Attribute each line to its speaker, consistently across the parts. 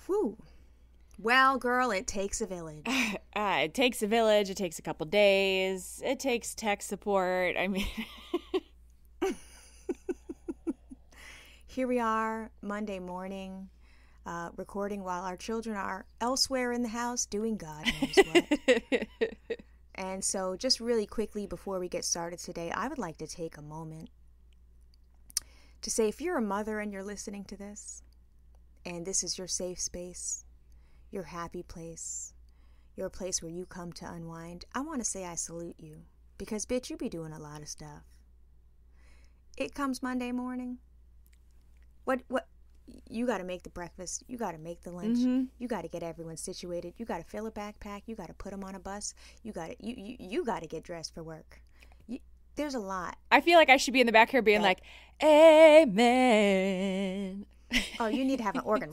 Speaker 1: Whew. Well, girl, it takes a village.
Speaker 2: It takes a village. It takes a couple days. It takes tech support. I mean,
Speaker 1: Here we are, Monday morning, recording while our children are elsewhere in the house doing God knows what. And so just really quickly before we get started today, I would like to take a moment to say, if you're a mother and you're listening to this, and this is your safe space, your happy place, your place where you come to unwind, I want to say I salute you. Because, bitch, you be doing a lot of stuff. It comes Monday morning. What, you got to make the breakfast. You got to make the lunch.
Speaker 2: Mm-hmm.
Speaker 1: You got to get everyone situated. You got to fill a backpack. You got to put them on a bus. You got to get dressed for work. There's a lot.
Speaker 2: I feel like I should be in the back here being like, amen.
Speaker 1: Oh, you need to have an organ.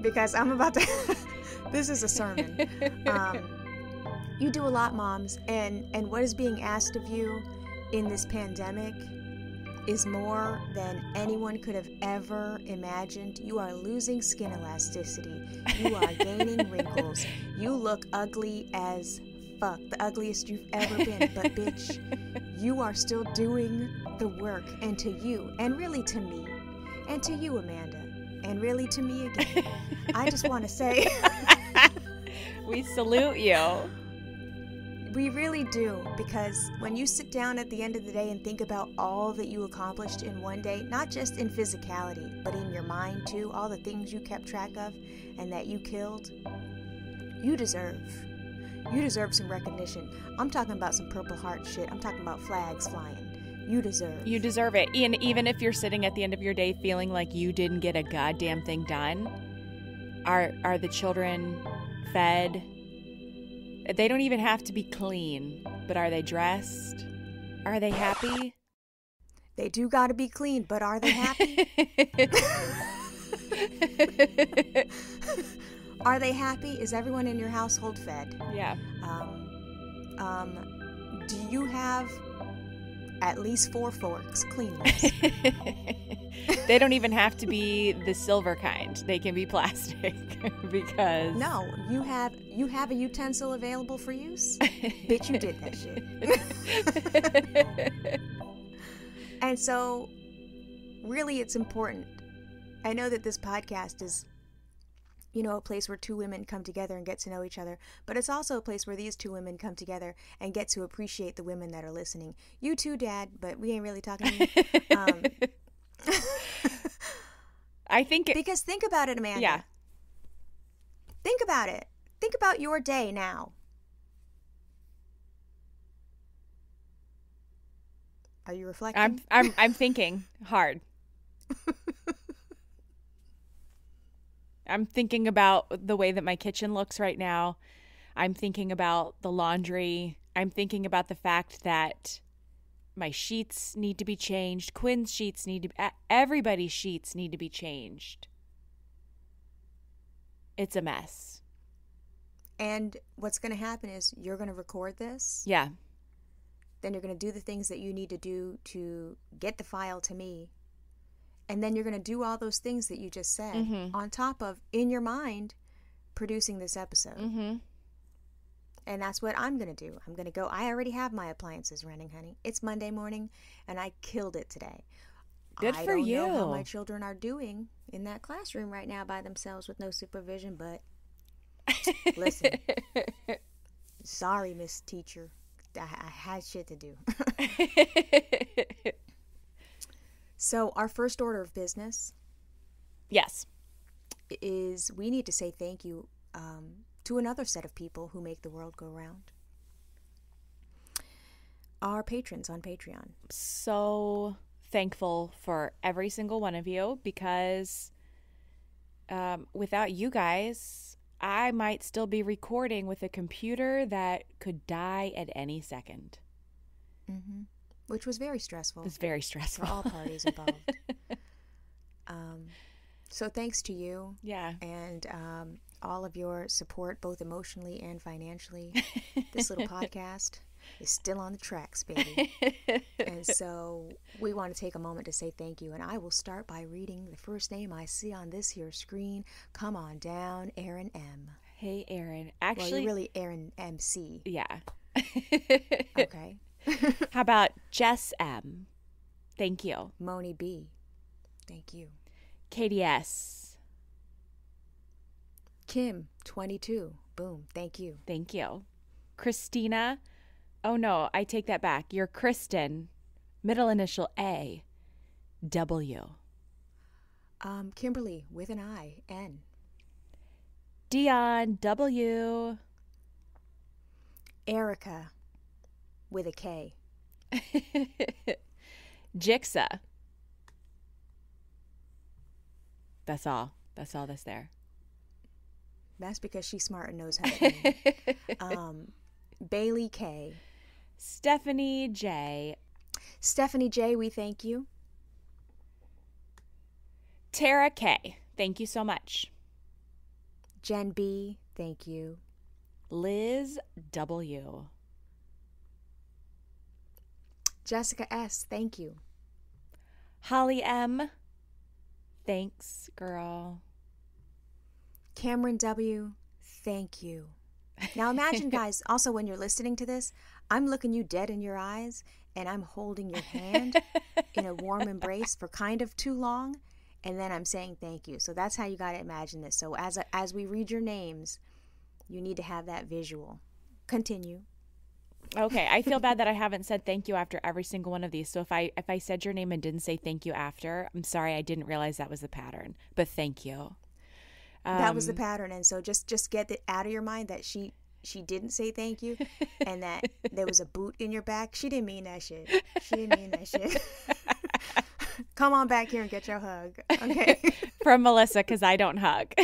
Speaker 1: Because I'm about to, this is a sermon. You do a lot, moms. And what is being asked of you in this pandemic is more than anyone could have ever imagined. You are losing skin elasticity. You are gaining wrinkles. You look ugly as fuck. The ugliest you've ever been. But bitch, you are still doing the work. And to you, and really to me, and to you, Amanda, and really to me again, I just want to say
Speaker 2: we salute you.
Speaker 1: We really do, because when you sit down at the end of the day and think about all that you accomplished in one day, not just in physicality, but in your mind too, all the things you kept track of and that you killed, you deserve some recognition. I'm talking about some Purple Heart shit. I'm talking about flags flying. You deserve
Speaker 2: it. And even if you're sitting at the end of your day feeling like you didn't get a goddamn thing done, are the children fed? They don't even have to be clean, but are they dressed? Are they happy?
Speaker 1: They do got to be clean, but are they happy? Are they happy? Is everyone in your household fed?
Speaker 2: Yeah.
Speaker 1: Do you have at least 4 forks, clean ones?
Speaker 2: They don't even have to be the silver kind. They can be plastic because...
Speaker 1: No, you have a utensil available for use? Bitch, you did that shit. And so, really, it's important. I know that this podcast is, a place where 2 women come together and get to know each other, but it's also a place where these 2 women come together and get to appreciate the women that are listening. You too, Dad, but we ain't really talking to you.
Speaker 2: I think
Speaker 1: because think about it, Amanda.
Speaker 2: Yeah.
Speaker 1: Think about it. Think about your day now. Are you reflecting?
Speaker 2: I'm thinking hard. I'm thinking about the way that my kitchen looks right now. I'm thinking about the laundry. I'm thinking about the fact that my sheets need to be changed. Quinn's sheets everybody's sheets need to be changed. It's a mess.
Speaker 1: And what's going to happen is you're going to record this.
Speaker 2: Yeah.
Speaker 1: Then you're going to do the things that you need to do to get the file to me. And then you're going to do all those things that you just said on top of, in your mind, producing this episode. Mm-hmm. And that's what I'm going to do. I'm going to go. I already have my appliances running, honey. It's Monday morning, and I killed it today.
Speaker 2: Good for you.
Speaker 1: I don't know how my children are doing in that classroom right now by themselves with no supervision, but listen. Sorry, Miss Teacher. I had shit to do. So our first order of business,
Speaker 2: yes,
Speaker 1: is we need to say thank you to another set of people who make the world go round. Our patrons on Patreon.
Speaker 2: So thankful for every single one of you, because without you guys, I might still be recording with a computer that could die at any second.
Speaker 1: Mm-hmm. Which was very stressful.
Speaker 2: It was very stressful.
Speaker 1: For all parties involved. So thanks to you.
Speaker 2: Yeah.
Speaker 1: And all of your support, both emotionally and financially. This little podcast. is still on the tracks, baby. And so we want to take a moment to say thank you. And I will start by reading the first name I see on this here screen. Come on down, Aaron M.
Speaker 2: Hey, Aaron. Actually,
Speaker 1: well, you're really Aaron MC.
Speaker 2: Yeah.
Speaker 1: Okay.
Speaker 2: How about Jess M? Thank you.
Speaker 1: Moni B. Thank you.
Speaker 2: KDS.
Speaker 1: Kim 22. Boom. Thank you.
Speaker 2: Thank you. Christina. Oh no, I take that back. You're Kristen. Middle initial A. W.
Speaker 1: Kimberly with an I. N.
Speaker 2: Dion W.
Speaker 1: Erica with a K.
Speaker 2: Jixa. That's all. That's all that's there.
Speaker 1: That's because she's smart and knows how to read. Bailey K.
Speaker 2: Stephanie J.
Speaker 1: Stephanie J, we thank you.
Speaker 2: Tara K. Thank you so much.
Speaker 1: Jen B, thank you.
Speaker 2: Liz W.
Speaker 1: Jessica S, thank you.
Speaker 2: Holly M. Thanks, girl.
Speaker 1: Cameron W, thank you. Now imagine, guys, also when you're listening to this, I'm looking you dead in your eyes and I'm holding your hand in a warm embrace for kind of too long, and then I'm saying thank you. So that's how you got to imagine this. So as we read your names, you need to have that visual. Continue.
Speaker 2: Okay, I feel bad that I haven't said thank you after every single one of these. So if I said your name and didn't say thank you after, I'm sorry, I didn't realize that was the pattern. But thank you.
Speaker 1: That was the pattern, and so just get it out of your mind that she didn't say thank you, and that there was a boot in your back. She didn't mean that shit. She didn't mean that shit. Come on back here and get your hug, okay?
Speaker 2: From Melissa, because I don't hug.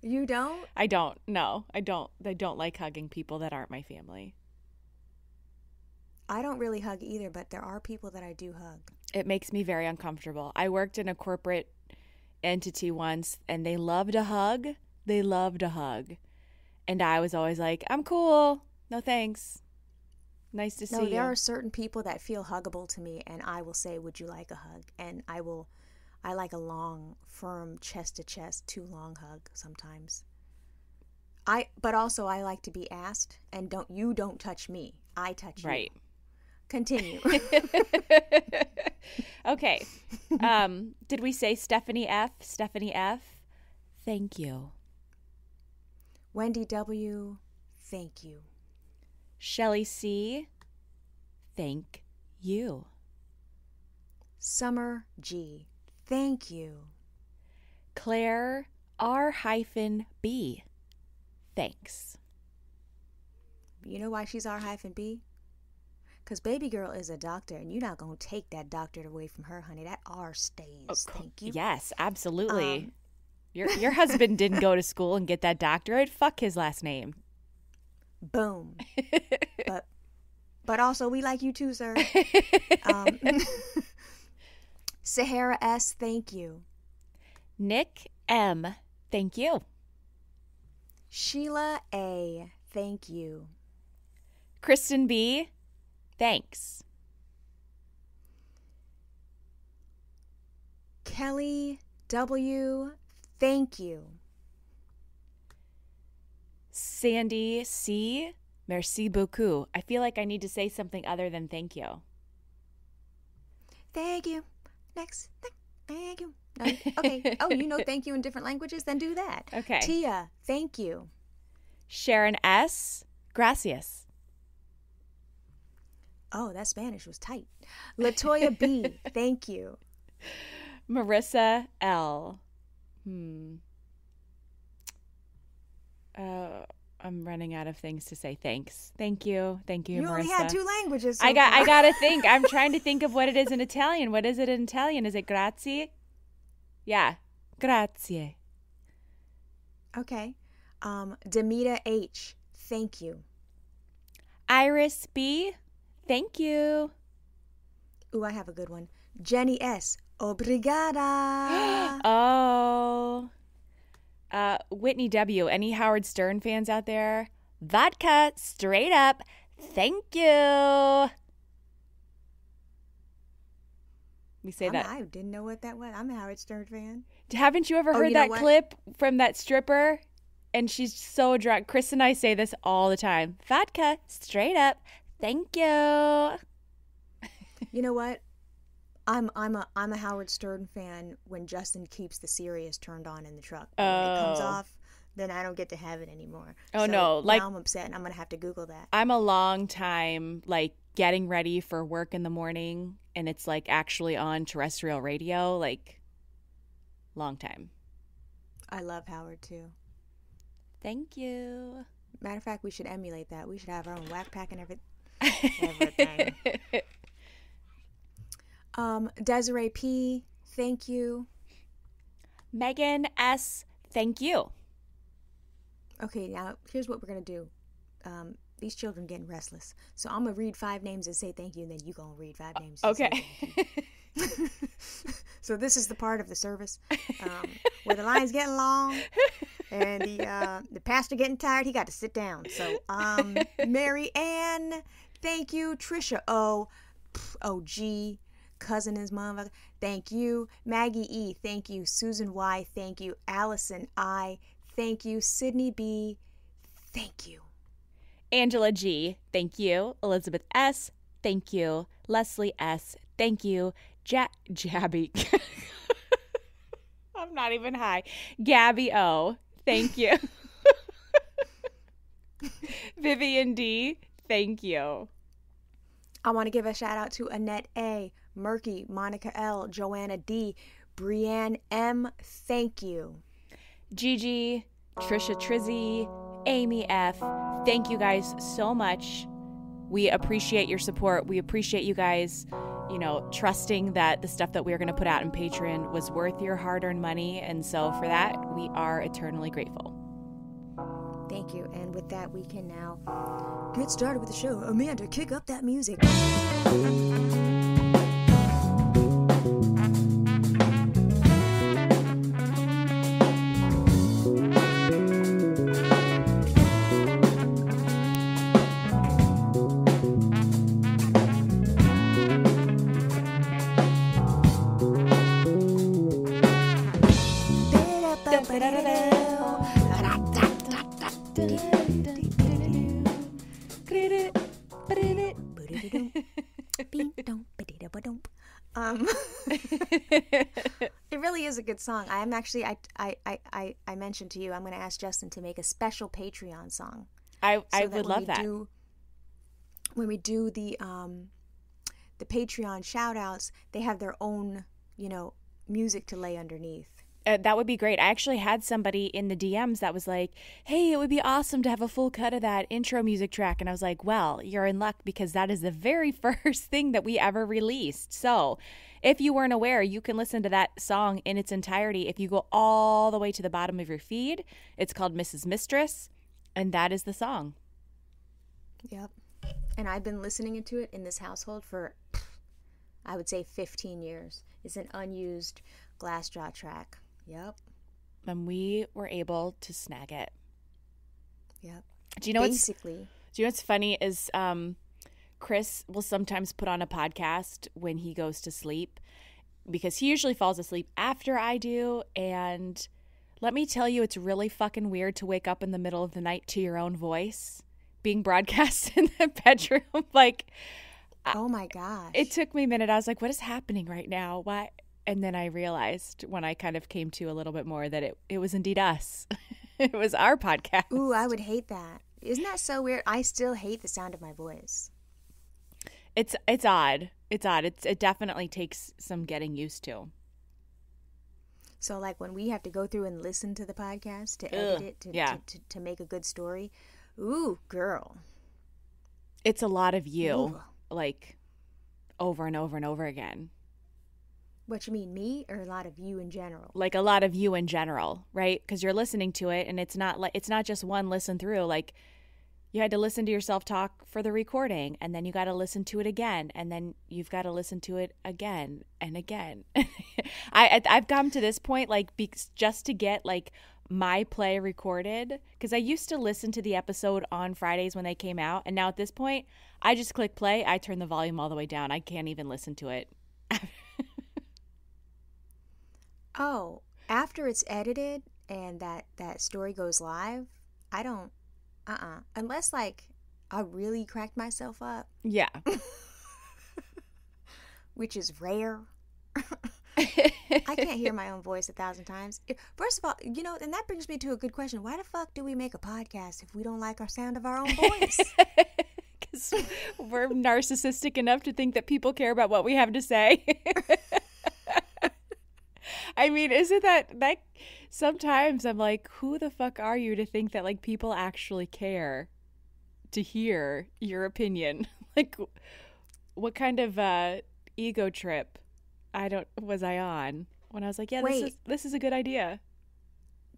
Speaker 1: You don't?
Speaker 2: I don't. No, I don't. I don't like hugging people that aren't my family.
Speaker 1: I don't really hug either, but there are people that I do hug.
Speaker 2: It makes me very uncomfortable. I worked in a corporate entity once, and they loved a hug. They loved a hug. And I was always like, I'm cool. No thanks. Nice to see you.
Speaker 1: No, there are certain people that feel huggable to me, and I will say, would you like a hug? And I like a long, firm, chest-to-chest, too long hug sometimes. But also I like to be asked, and don't touch me. I touch you.
Speaker 2: Right.
Speaker 1: Continue.
Speaker 2: Okay. Did we say Stephanie F? Stephanie F, thank you.
Speaker 1: Wendy W, thank you.
Speaker 2: Shelly C, thank you.
Speaker 1: Summer G, thank you.
Speaker 2: Claire R-B, thanks.
Speaker 1: You know why she's R-B? Because baby girl is a doctor, and you're not going to take that doctorate away from her, honey. That R stays. Oh, thank you.
Speaker 2: Yes, absolutely. Your husband didn't go to school and get that doctorate. Fuck his last name.
Speaker 1: Boom. But also, we like you too, sir. Sahara S, thank you.
Speaker 2: Nick M, thank you.
Speaker 1: Sheila A, thank you.
Speaker 2: Kristen B, thanks.
Speaker 1: Kelly W, thank you.
Speaker 2: Sandy C, merci beaucoup. I feel like I need to say something other than thank you.
Speaker 1: Thank you. Next. Thank you. No, okay. Oh, you know thank you in different languages? Then do that.
Speaker 2: Okay.
Speaker 1: Tia, thank you.
Speaker 2: Sharon S, gracias.
Speaker 1: Oh, that Spanish was tight. Latoya B, thank you.
Speaker 2: Marissa L. I'm running out of things to say. Thanks. Thank you. Thank you,
Speaker 1: Marissa. You only had 2 languages. So
Speaker 2: I got to think. I'm trying to think of what it is in Italian. What is it in Italian? Is it grazie? Yeah. Grazie.
Speaker 1: Okay. Demita H, thank you.
Speaker 2: Iris B, thank you.
Speaker 1: Ooh, I have a good one. Jenny S, obrigada.
Speaker 2: Oh. Whitney W, any Howard Stern fans out there? Vodka straight up. Thank you. We say that.
Speaker 1: I didn't know what that was. I'm a Howard Stern fan.
Speaker 2: Haven't you ever heard that clip from that stripper? And she's so drunk. Chris and I say this all the time. Vodka straight up. Thank you.
Speaker 1: You know what? I'm a Howard Stern fan when Justin keeps the Sirius turned on in the truck. But when it comes off, then I don't get to have it anymore.
Speaker 2: Oh,
Speaker 1: so
Speaker 2: no.
Speaker 1: Now I'm upset and I'm going to have to Google that.
Speaker 2: I'm a long time, like, getting ready for work in the morning, and it's, like, actually on terrestrial radio. Like, long time.
Speaker 1: I love Howard, too.
Speaker 2: Thank you.
Speaker 1: Matter of fact, we should emulate that. We should have our own whack pack and everything. Desiree P., thank you.
Speaker 2: Megan S., thank you.
Speaker 1: Okay, now here's what we're going to do. These children getting restless. So I'm going to read 5 names and say thank you, and then you going to read 5 names and say thank you. So this is the part of the service where the line's getting long and the pastor getting tired. He got to sit down. So Mary Ann, thank you. Trisha O, OG, cousin is mother, thank you. Maggie E, thank you. Susan Y, thank you. Allison I, thank you. Sydney B, thank you.
Speaker 2: Angela G, thank you. Elizabeth S, thank you. Leslie S, thank you. Jabby. I'm not even high. Gabby O, thank you. Vivian D, thank you.
Speaker 1: I want to give a shout out to Annette A, Murky, Monica L, Joanna D, Brianne M, thank you.
Speaker 2: Gigi, Trisha Trizzy, Amy F, thank you guys so much. We appreciate your support. We appreciate you guys, trusting that the stuff that we are going to put out in Patreon was worth your hard-earned money. And so for that, we are eternally grateful.
Speaker 1: Thank you. And with that, we can now get started with the show. Amanda, kick up that music. It really is a good song. I'm actually I mentioned to you I'm going to ask Justin to make a special Patreon song.
Speaker 2: I would love that.
Speaker 1: When we do the Patreon shout outs, they have their own, music to lay underneath.
Speaker 2: That would be great. I actually had somebody in the DMs that was like, hey, it would be awesome to have a full cut of that intro music track. And I was like, well, you're in luck because that is the very first thing that we ever released. So if you weren't aware, you can listen to that song in its entirety. If you go all the way to the bottom of your feed, it's called Mrs. Mistress. And that is the song.
Speaker 1: Yep. And I've been listening to it in this household for, I would say 15 years. It's an unused Glassjaw track. Yep.
Speaker 2: And we were able to snag it.
Speaker 1: Yep.
Speaker 2: Do you know what's funny is Chris will sometimes put on a podcast when he goes to sleep because he usually falls asleep after I do. And let me tell you, it's really fucking weird to wake up in the middle of the night to your own voice being broadcast in the bedroom. Like,
Speaker 1: oh my gosh.
Speaker 2: It took me a minute. I was like, what is happening right now? Why? And then I realized when I kind of came to a little bit more that it was indeed us. It was our podcast.
Speaker 1: Ooh, I would hate that. Isn't that so weird? I still hate the sound of my voice.
Speaker 2: It's odd. It's odd. It definitely takes some getting used to.
Speaker 1: So like when we have to go through and listen to the podcast to edit it to make a good story. Ooh, girl.
Speaker 2: It's a lot of you.
Speaker 1: Ooh.
Speaker 2: Like over and over and over again.
Speaker 1: What you mean, me or a lot of you in general?
Speaker 2: Like a lot of you in general, right? Because you're listening to it, and it's not just one listen through. Like you had to listen to yourself talk for the recording, and then you got to listen to it again, and then you've got to listen to it again and again. I've come to this point, like just to get like my play recorded, because I used to listen to the episode on Fridays when they came out, and now at this point I just click play, I turn the volume all the way down. I can't even listen to it.
Speaker 1: Oh, after it's edited and that story goes live, I don't unless like I really cracked myself up,
Speaker 2: Yeah.
Speaker 1: which is rare. I can't hear my own voice 1,000 times. First of all, and that brings me to a good question. Why the fuck do we make a podcast if we don't like our sound of our own voice?
Speaker 2: Because we're narcissistic enough to think that people care about what we have to say. I mean, isn't that sometimes I'm like, who the fuck are you to think that like people actually care to hear your opinion? Like, what kind of ego trip was I on when I was like, yeah,
Speaker 1: Wait.
Speaker 2: this is a good idea.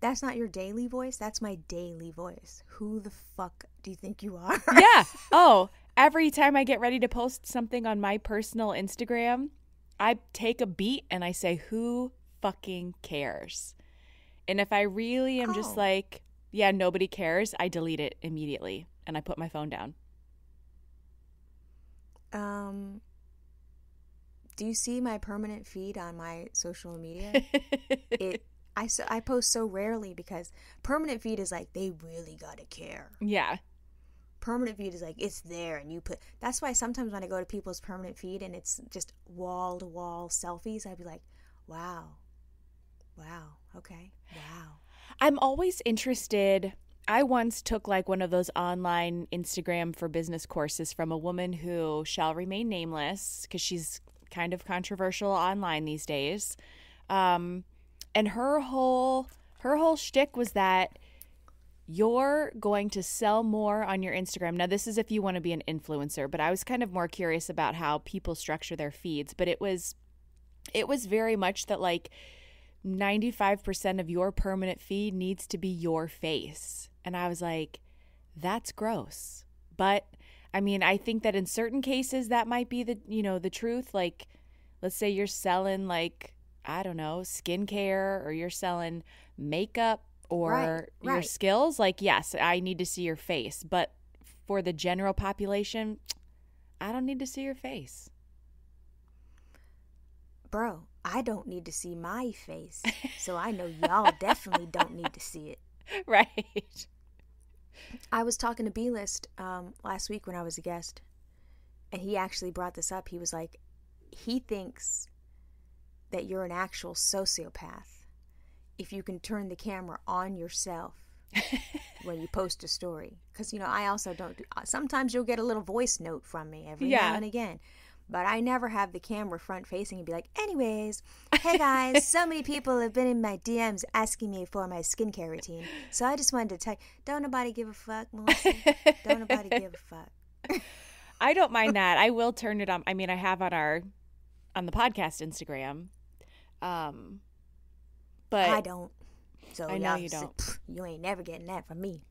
Speaker 1: That's not your daily voice. That's my daily voice. Who the fuck do you think you are?
Speaker 2: Yeah. Oh, every time I get ready to post something on my personal Instagram, I take a beat and I say, who fucking cares? And if I really am just like, yeah, nobody cares, I delete it immediately and I put my phone down.
Speaker 1: Do you see my permanent feed on my social media? I post so rarely because permanent feed is like, they really gotta care.
Speaker 2: Yeah.
Speaker 1: Permanent feed is like, it's there and you put. That's why sometimes when I go to people's permanent feed and it's just wall to wall selfies, I'd be like, wow, okay, wow.
Speaker 2: I'm always interested. I once took like one of those online Instagram for business courses from a woman who shall remain nameless because she's kind of controversial online these days. And her whole shtick was that you're going to sell more on your Instagram. Now, this is if you want to be an influencer, but I was kind of more curious about how people structure their feeds. But it was very much that like 95% of your permanent feed needs to be your face. And I was like, that's gross. But I mean, I think that in certain cases that might be the truth. Like, let's say you're selling like, I don't know, skincare, or you're selling makeup or your skills. Like, yes, I need to see your face. But for the general population, I don't need to see your face.
Speaker 1: Bro, I don't need to see my face. So I know y'all definitely don't need to see it.
Speaker 2: Right.
Speaker 1: I was talking to B-List last week when I was a guest, and he actually brought this up. He was like, he thinks that you're an actual sociopath if you can turn the camera on yourself when you post a story. Because, I also don't sometimes you'll get a little voice note from me every now and again. But I never have the camera front facing and be like, anyways, hey guys, so many people have been in my DMs asking me for my skincare routine. So I just wanted to tell you, don't nobody give a fuck, Melissa. Don't nobody give a fuck.
Speaker 2: I don't mind that. I will turn it on. I mean, I have on the podcast Instagram. But
Speaker 1: I don't. So
Speaker 2: I know you don't.
Speaker 1: You ain't never getting that from me.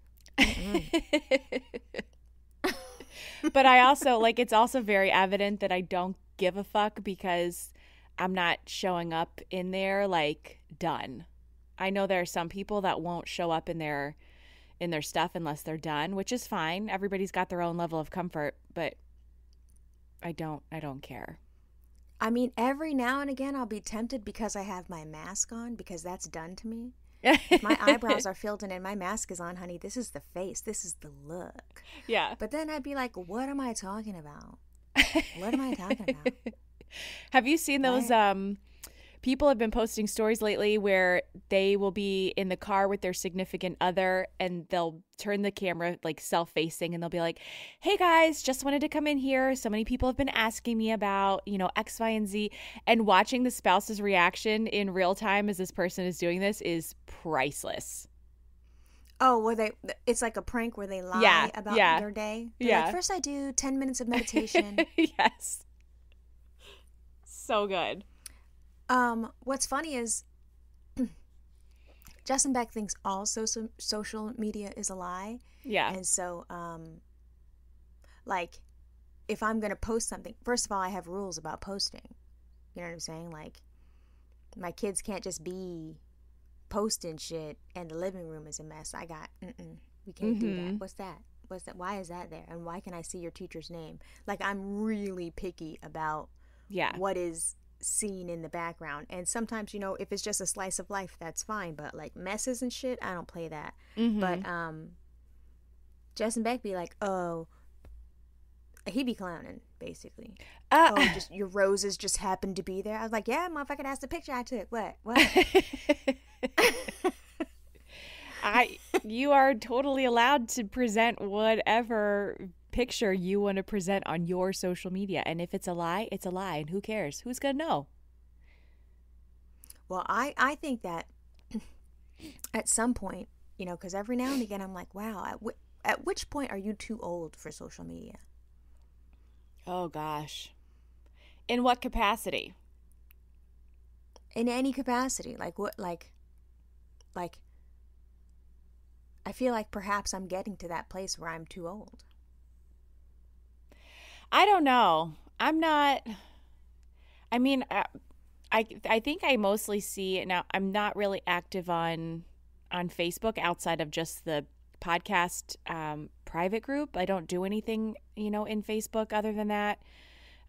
Speaker 2: But I also, like, it's also very evident that I don't give a fuck because I'm not showing up in there, like, done. I know there are some people that won't show up in their stuff unless they're done, which is fine. Everybody's got their own level of comfort, but I don't care.
Speaker 1: I mean, every now and again I'll be tempted because I have my mask on, because that's done to me. If my eyebrows are filled in and my mask is on, honey, this is the face. This is the look.
Speaker 2: Yeah.
Speaker 1: But then I'd be like, what am I talking about? What am I talking about?
Speaker 2: Have you seen those people have been posting stories lately where they will be in the car with their significant other and they'll turn the camera like self-facing and they'll be like, hey guys, just wanted to come in here. So many people have been asking me about, X, Y, and Z. And watching the spouse's reaction in real time as this person is doing this is priceless.
Speaker 1: Oh, it's like a prank where they lie about their day? They're like, first I do 10 minutes of meditation.
Speaker 2: Yes. So good.
Speaker 1: What's funny is Justin Beck thinks all social media is a lie.
Speaker 2: Yeah.
Speaker 1: And so, like, if I'm going to post something, first of all, I have rules about posting. You know what I'm saying? Like, my kids can't just be posting shit and the living room is a mess. We can't do that. What's that? Why is that there? And why can I see your teacher's name? Like, I'm really picky about what is seen in the background. And sometimes, you know, if it's just a slice of life, that's fine. But like messes and shit, I don't play that. But Justin Beck be like, oh, he be clowning, basically. Just your roses just happened to be there. I was like, yeah, motherfucker, that's the picture I took. What?
Speaker 2: You are totally allowed to present whatever picture you want to present on your social media. And if it's a lie, it's a lie. And who cares? Who's going to know?
Speaker 1: Well, I think that at some point, you know, because every now and again I'm like, wow, at which point are you too old for social media?
Speaker 2: Oh, gosh. In what capacity?
Speaker 1: In any capacity. Like what, like, I feel like perhaps I'm getting to that place where I'm too old.
Speaker 2: I don't know. I'm not. I mean, I think I mostly see it now. I'm not really active on Facebook outside of just the podcast private group. I don't do anything, you know, in Facebook other than that.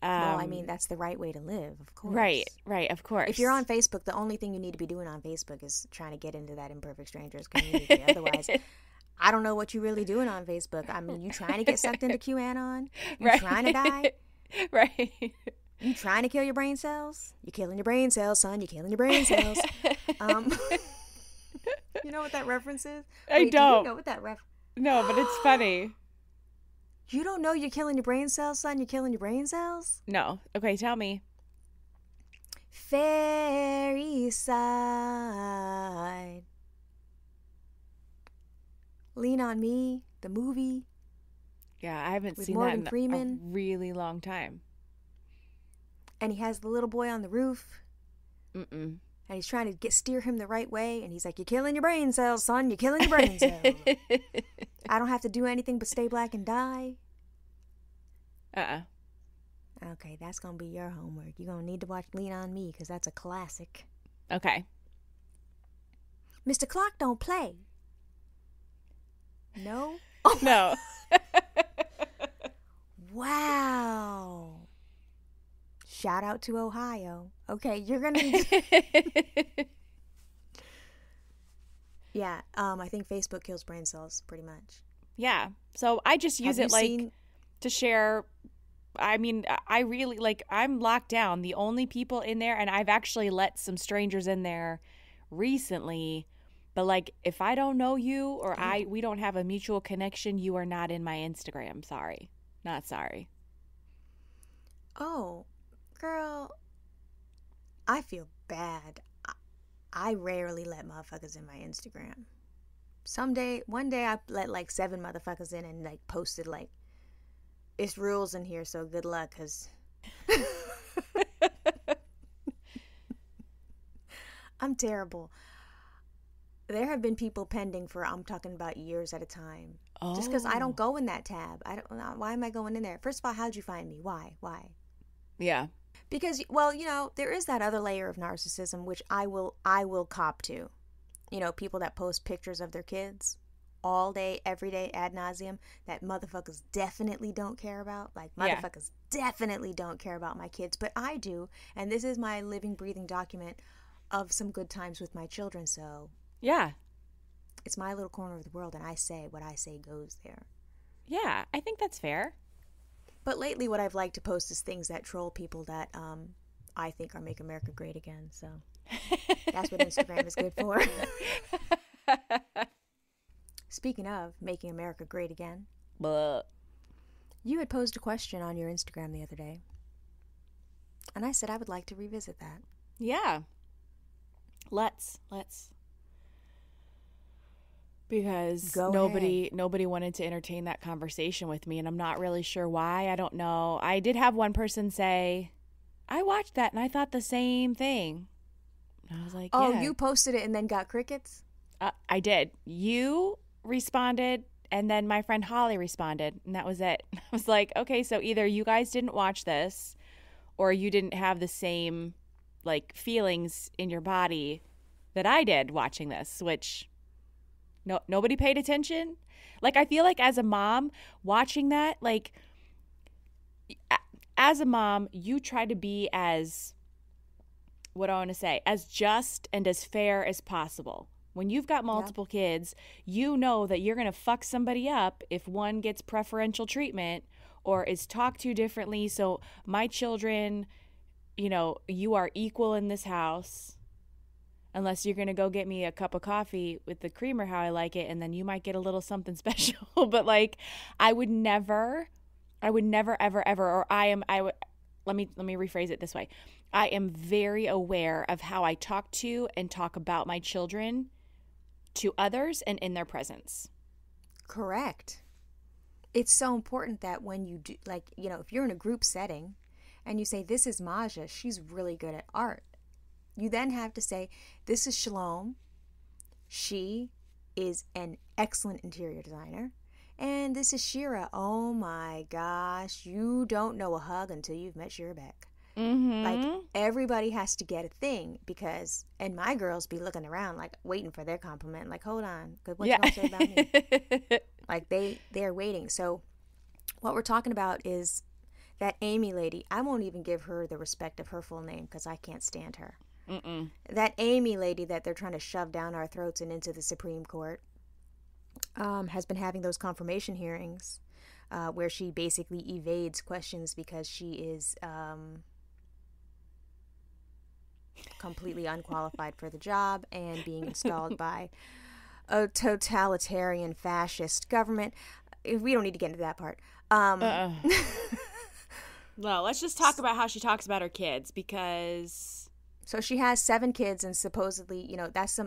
Speaker 1: Well, I mean, that's the right way to live, of course.
Speaker 2: Right, of course.
Speaker 1: If you're on Facebook, the only thing you need to be doing on Facebook is trying to get into that Imperfect Strangers community. Otherwise, I don't know what you're really doing on Facebook. I mean, you trying to get sucked into QAnon? You trying to die?
Speaker 2: Right.
Speaker 1: You trying to kill your brain cells? You're killing your brain cells, son. You're killing your brain cells. You know what that reference is?
Speaker 2: I don't.
Speaker 1: Do you know what that reference?
Speaker 2: No, but it's funny.
Speaker 1: You don't know you're killing your brain cells, son? You're killing your brain cells?
Speaker 2: No. Okay, tell me.
Speaker 1: Fairy side. Lean on Me, the movie.
Speaker 2: Yeah, I haven't seen
Speaker 1: Morgan
Speaker 2: that in
Speaker 1: Freeman.
Speaker 2: a really long time.
Speaker 1: And he has the little boy on the roof.
Speaker 2: Mm-mm.
Speaker 1: And he's trying to steer him the right way. And he's like, you're killing your brain cells, son. You're killing your brain cells. I don't have to do anything but stay black and die. Okay, that's going to be your homework. You're going to need to watch Lean on Me because that's a classic.
Speaker 2: Okay.
Speaker 1: Mr. Clock don't play. No?
Speaker 2: No.
Speaker 1: Wow. Shout out to Ohio. Okay, you're going to... Yeah, I think Facebook kills brain cells pretty much.
Speaker 2: Yeah. So I just use it to share. I mean, I really I'm locked down. The only people in there, and I've actually let some strangers in there recently, but like if I don't know you or we don't have a mutual connection, you are not in my Instagram. Sorry. Not sorry.
Speaker 1: Oh, girl, I feel bad. I rarely let motherfuckers in my Instagram. One day I let like 7 motherfuckers in and like posted like, it's rules in here, so good luck, cause I'm terrible. There have been people pending for, I'm talking about years at a time. Oh. Just because I don't go in that tab. Why am I going in there? First of all, how'd you find me? Why?
Speaker 2: Yeah.
Speaker 1: Because, well, you know, there is that other layer of narcissism, which I will cop to. You know, people that post pictures of their kids all day, every day, ad nauseum, that motherfuckers definitely don't care about. Like, motherfuckers definitely don't care about my kids, but I do. And this is my living, breathing document of some good times with my children, so...
Speaker 2: Yeah.
Speaker 1: It's my little corner of the world, and I say what I say goes there.
Speaker 2: Yeah, I think that's fair.
Speaker 1: But lately what I've liked to post is things that troll people that I think are Make America Great Again, so that's what Instagram is good for. Speaking of making America great again, you had posed a question on your Instagram the other day, and I said I would like to revisit that.
Speaker 2: Yeah. Let's. Because nobody wanted to entertain that conversation with me, and I'm not really sure why. I don't know. I did have one person say, I watched that and I thought the same thing. And I was like,
Speaker 1: oh,
Speaker 2: yeah.
Speaker 1: You posted it and then got crickets?
Speaker 2: I did. You responded, and then my friend Holly responded, and that was it. I was like, okay, so either you guys didn't watch this, or you didn't have the same, like, feelings in your body that I did watching this, which nobody paid attention. Like, I feel like as a mom watching that, like, as a mom, you try to be as, what do I want to say, as just and as fair as possible. When you've got multiple kids, you know that you're going to fuck somebody up if one gets preferential treatment or is talked to differently. So my children, you know, you are equal in this house unless you're going to go get me a cup of coffee with the creamer how I like it, and then you might get a little something special. But like, I would never ever, or let me rephrase it this way. I am very aware of how I talk to and talk about my children to others and in their presence.
Speaker 1: Correct. It's so important that when you do, like, you know, if you're in a group setting and you say, this is Maja, she's really good at art. You then have to say, this is Shalom. She is an excellent interior designer. And this is Shira. Oh my gosh, you don't know a hug until you've met Shira Beck.
Speaker 2: Mm-hmm.
Speaker 1: Like, everybody has to get a thing because, and my girls be looking around like waiting for their compliment. Like, hold on, what you gonna say about me? Like, they're waiting. So what we're talking about is that Amy lady. I won't even give her the respect of her full name because I can't stand her.
Speaker 2: Mm-mm.
Speaker 1: That Amy lady that they're trying to shove down our throats and into the Supreme Court has been having those confirmation hearings where she basically evades questions because she is completely unqualified for the job and being installed by a totalitarian fascist government. We don't need to get into that part.
Speaker 2: No, let's just talk about how she talks about her kids, because
Speaker 1: so she has 7 kids, and supposedly, you know, that's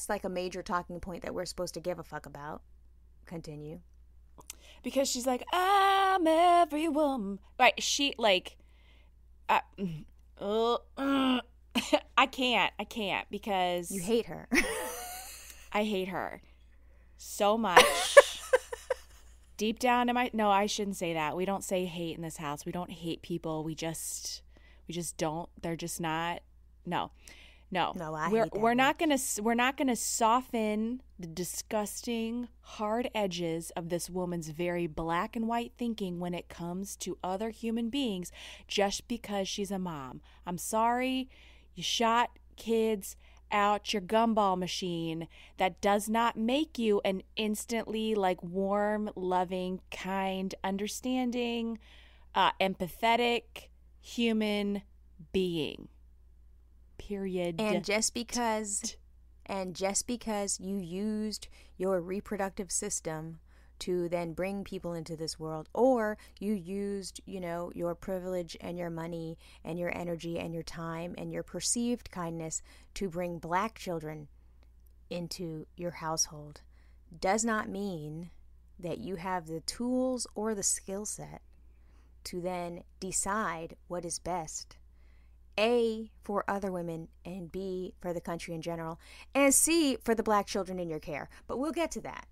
Speaker 1: like a major talking point that we're supposed to give a fuck about. Continue.
Speaker 2: Because she's like, I'm every woman. Right? She like, I can't because
Speaker 1: you hate her.
Speaker 2: I hate her so much. Deep down in my, no, I shouldn't say that. We don't say hate in this house. We don't hate people. We just don't. They're just not. No. We're not gonna soften the disgusting hard edges of this woman's very black and white thinking when it comes to other human beings just because she's a mom. I'm sorry, you shot kids out your gumball machine. That does not make you an instantly like warm, loving, kind, understanding, empathetic human being. Period.
Speaker 1: And just because you used your reproductive system to then bring people into this world, or you used, you know, your privilege and your money and your energy and your time and your perceived kindness to bring black children into your household, does not mean that you have the tools or the skill set to then decide what is best, A, for other women, and B, for the country in general, and C, for the black children in your care. But we'll get to that.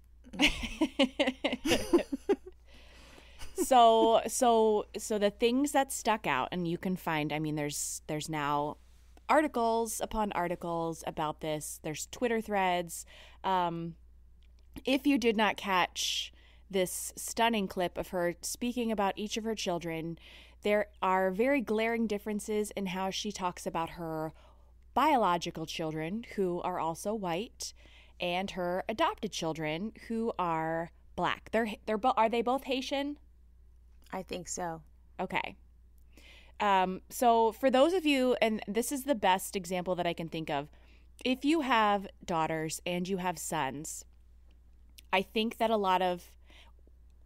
Speaker 2: So the things that stuck out, and you can find, I mean, there's now articles upon articles about this. There's Twitter threads. If you did not catch this stunning clip of her speaking about each of her children, there are very glaring differences in how she talks about her biological children, who are also white, and her adopted children, who are black. Are they both Haitian?
Speaker 1: I think so.
Speaker 2: Okay. So for those of you, and this is the best example that I can think of, if you have daughters and you have sons, I think that a lot of,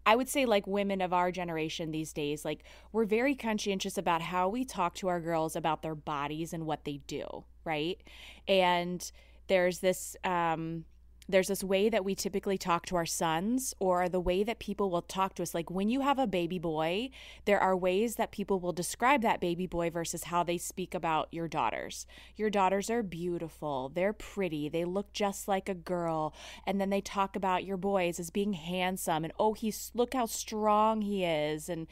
Speaker 2: I would say like women of our generation these days, like we're very conscientious about how we talk to our girls about their bodies and what they do, right? And there's this way that we typically talk to our sons, or the way that people will talk to us. Like when you have a baby boy, there are ways that people will describe that baby boy versus how they speak about your daughters. Your daughters are beautiful. They're pretty. They look just like a girl. And then they talk about your boys as being handsome. And, oh, look how strong he is. And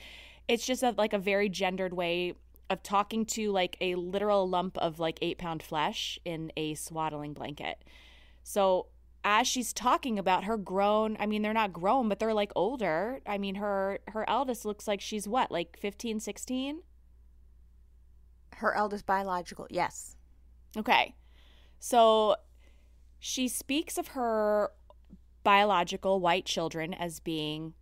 Speaker 2: it's just like a very gendered way of talking to like a literal lump of like 8-pound flesh in a swaddling blanket. So as she's talking about her grown, I mean, they're not grown, but they're like older. I mean, her eldest looks like she's what, like 15, 16?
Speaker 1: Her eldest biological, yes.
Speaker 2: Okay. So she speaks of her biological white children as being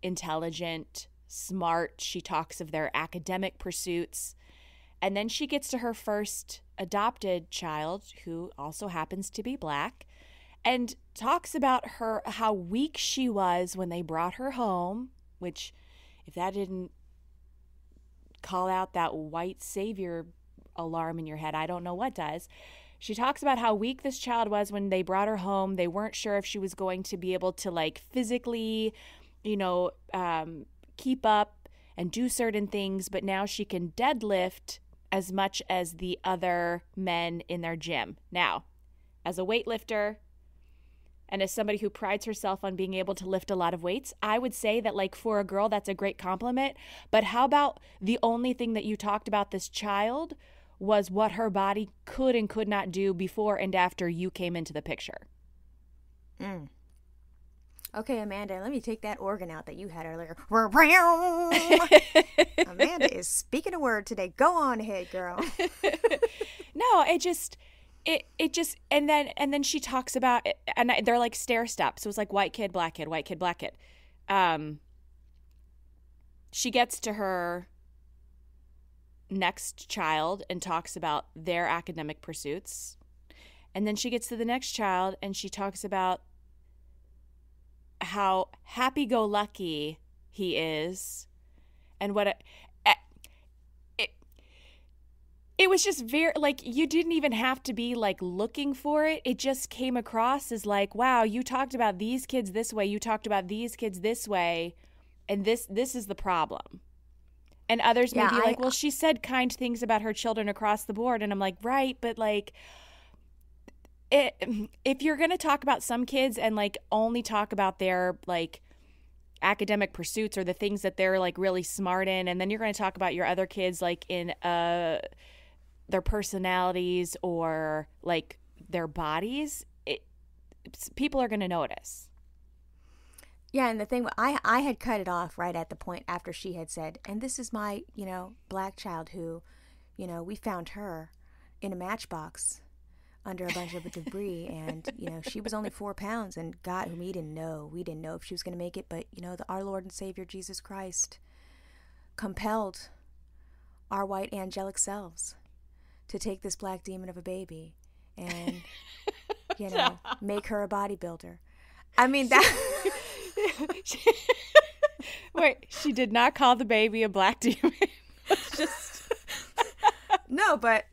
Speaker 2: intelligent, smart. She talks of their academic pursuits. And then she gets to her first adopted child, who also happens to be black, and talks about how weak she was when they brought her home, which if that didn't call out that white savior alarm in your head, I don't know what does. She talks about how weak this child was when they brought her home. They weren't sure if she was going to be able to like physically, keep up and do certain things, but now she can deadlift as much as the other men in their gym. Now, as a weightlifter and as somebody who prides herself on being able to lift a lot of weights, I would say that like for a girl, that's a great compliment. But how about the only thing that you talked about this child was what her body could and could not do before and after you came into the picture?
Speaker 1: Okay, Amanda, let me take that organ out that you had earlier. Amanda is speaking a word today. Go on ahead, girl.
Speaker 2: No, it just, and then she talks about it, and they're like stair steps. So it was like white kid, black kid, white kid, black kid. She gets to her next child and talks about their academic pursuits. And then she gets to the next child and she talks about how happy-go-lucky he is and what it was just very, like, you didn't even have to be like looking for it. It just came across as like, wow, you talked about these kids this way, you talked about these kids this way, and this is the problem. And others may be like, well, she said kind things about her children across the board. And I'm like, right, but like, if you're going to talk about some kids and like only talk about their like academic pursuits or the things that they're like really smart in, and then you're going to talk about your other kids like in their personalities or like their bodies, people are going to notice.
Speaker 1: Yeah, and the thing, I had cut it off right at the point after she had said, and this is my, black child who, we found her in a matchbox under a bunch of debris, and, she was only 4 pounds, and God, whom we didn't know if she was going to make it, but, our Lord and Savior Jesus Christ compelled our white angelic selves to take this black demon of a baby and, make her a bodybuilder. I mean, that...
Speaker 2: Wait, she did not call the baby a black demon. Just
Speaker 1: no, but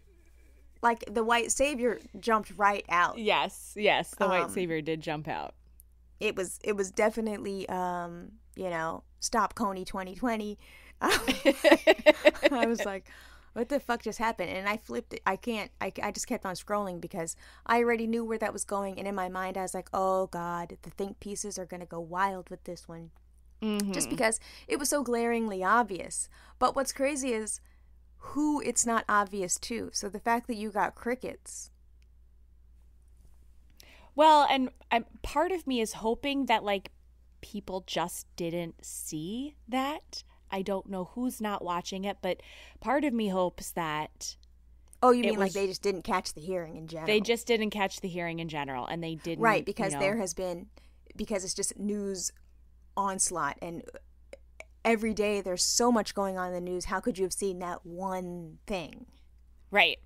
Speaker 1: like the white savior jumped right out.
Speaker 2: Yes, the white savior did jump out.
Speaker 1: It was definitely stop Coney 2020. I was like, what the fuck just happened? And I flipped it. I just kept on scrolling because I already knew where that was going. And in my mind, I was like, oh God, the think pieces are going to go wild with this one. Mm-hmm. Just because it was so glaringly obvious. But what's crazy is who it's not obvious to. So the fact that you got crickets.
Speaker 2: Well, and part of me is hoping that like people just didn't see that. I don't know who's not watching it, but part of me hopes that...
Speaker 1: Oh, you mean like they just didn't catch the hearing in general?
Speaker 2: They just didn't catch the hearing in general, and they didn't...
Speaker 1: Right, because there has been... Because it's just news onslaught, and every day there's so much going on in the news. How could you have seen that one thing?
Speaker 2: Right.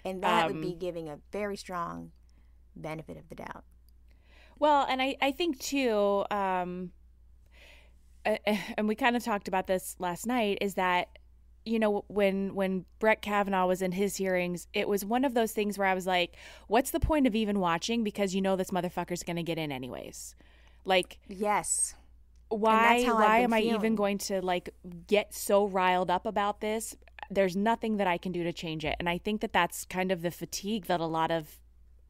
Speaker 1: And that would be giving a very strong benefit of the doubt.
Speaker 2: Well, and I think, too... and we kind of talked about this last night, is that, when Brett Kavanaugh was in his hearings, it was one of those things where I was like, what's the point of even watching? Because this motherfucker's going to get in anyways. Like,
Speaker 1: yes.
Speaker 2: Why am I even going to like get so riled up about this? There's nothing that I can do to change it. And I think that that's kind of the fatigue that a lot of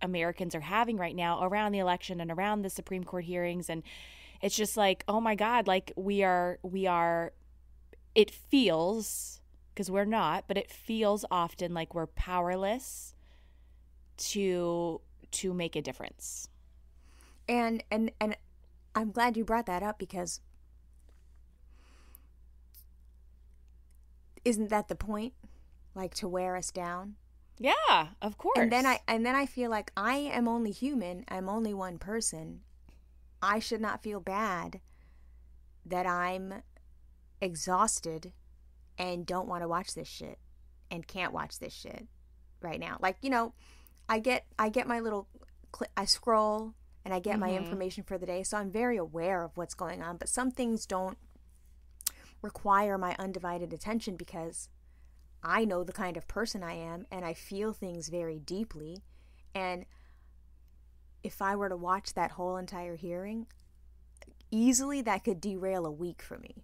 Speaker 2: Americans are having right now around the election and around the Supreme Court hearings. And it's just like, oh my God, like we are, it feels because we're not, but it feels often like we're powerless to make a difference.
Speaker 1: And I'm glad you brought that up, because isn't that the point? Like, to wear us down?
Speaker 2: Yeah, of course.
Speaker 1: And then I feel like I am only human. I'm only one person. I should not feel bad that I'm exhausted and don't want to watch this shit and can't watch this shit right now. Like, you know, I get my little I scroll and I get my information for the day, so I'm very aware of what's going on, but some things don't require my undivided attention because I know the kind of person I am and I feel things very deeply. And if I were to watch that whole entire hearing, easily that could derail a week for me.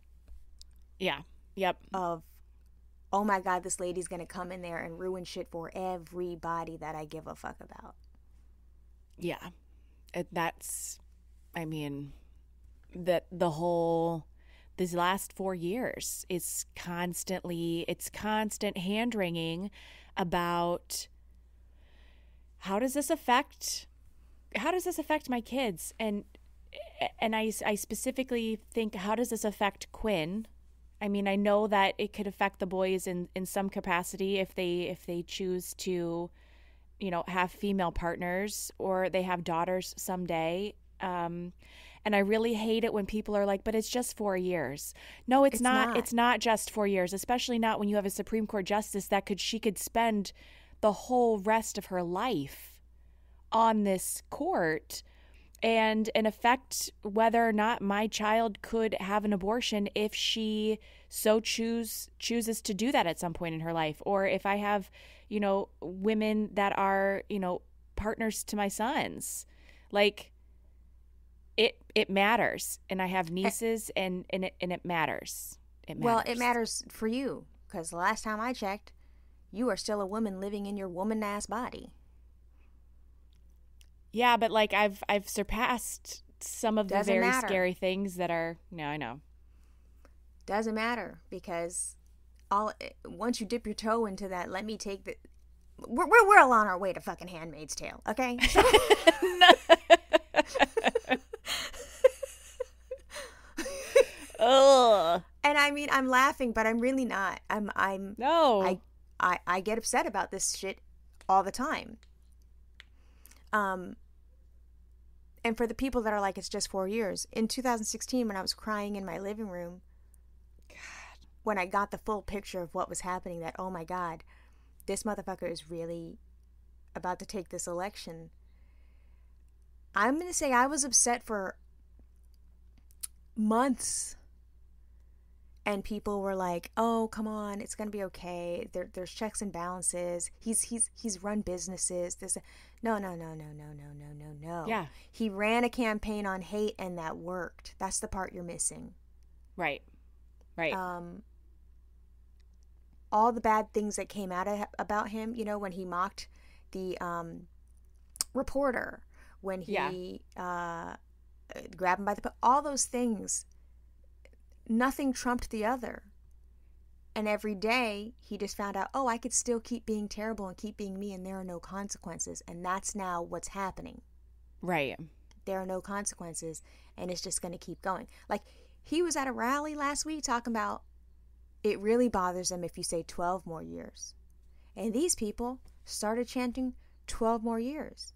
Speaker 2: Yeah. Yep.
Speaker 1: Of, oh my God, this lady's going to come in there and ruin shit for everybody that I give a fuck about.
Speaker 2: Yeah. That's, I mean, that the whole, these last 4 years is constant hand wringing about how does this affect my kids? And I specifically think, how does this affect Quinn? I mean, I know that it could affect the boys in some capacity if they choose to, you know, have female partners or they have daughters someday. And I really hate it when people are like, but it's just 4 years. No, it's not. It's not just 4 years, especially not when you have a Supreme Court justice she could spend the whole rest of her life on this court and affect whether or not my child could have an abortion if she so chooses to do that at some point in her life. Or if I have, you know, women that are, you know, partners to my sons. Like, it matters. And I have nieces and it matters. It matters.
Speaker 1: Well, it matters for you, because the last time I checked, you are still a woman living in your woman-ass body.
Speaker 2: Yeah, but like I've surpassed some of the very scary things that are. No, I know.
Speaker 1: Doesn't matter, because once you dip your toe into that, let me take the. We're all on our way to fucking Handmaid's Tale, okay?
Speaker 2: Ugh.
Speaker 1: And I mean, I'm laughing, but I'm really not. I'm
Speaker 2: no.
Speaker 1: I get upset about this shit all the time. And for the people that are like, it's just 4 years. In 2016, when I was crying in my living room, God, when I got the full picture of what was happening, that, oh my God, this motherfucker is really about to take this election. I'm going to say I was upset for months. And people were like, "Oh, come on, it's gonna be okay. There's checks and balances. He's run businesses. No.
Speaker 2: Yeah,
Speaker 1: he ran a campaign on hate, and that worked. That's the part you're missing.
Speaker 2: Right.
Speaker 1: All the bad things that came out about him. You know, when he mocked the reporter, when he grabbed him by the all those things." Nothing trumped the other. And every day he just found out, oh, I could still keep being terrible and keep being me, and there are no consequences. And that's now what's happening.
Speaker 2: Right.
Speaker 1: There are no consequences, and it's just going to keep going. Like, he was at a rally last week talking about it really bothers him if you say 12 more years. And these people started chanting 12 more years.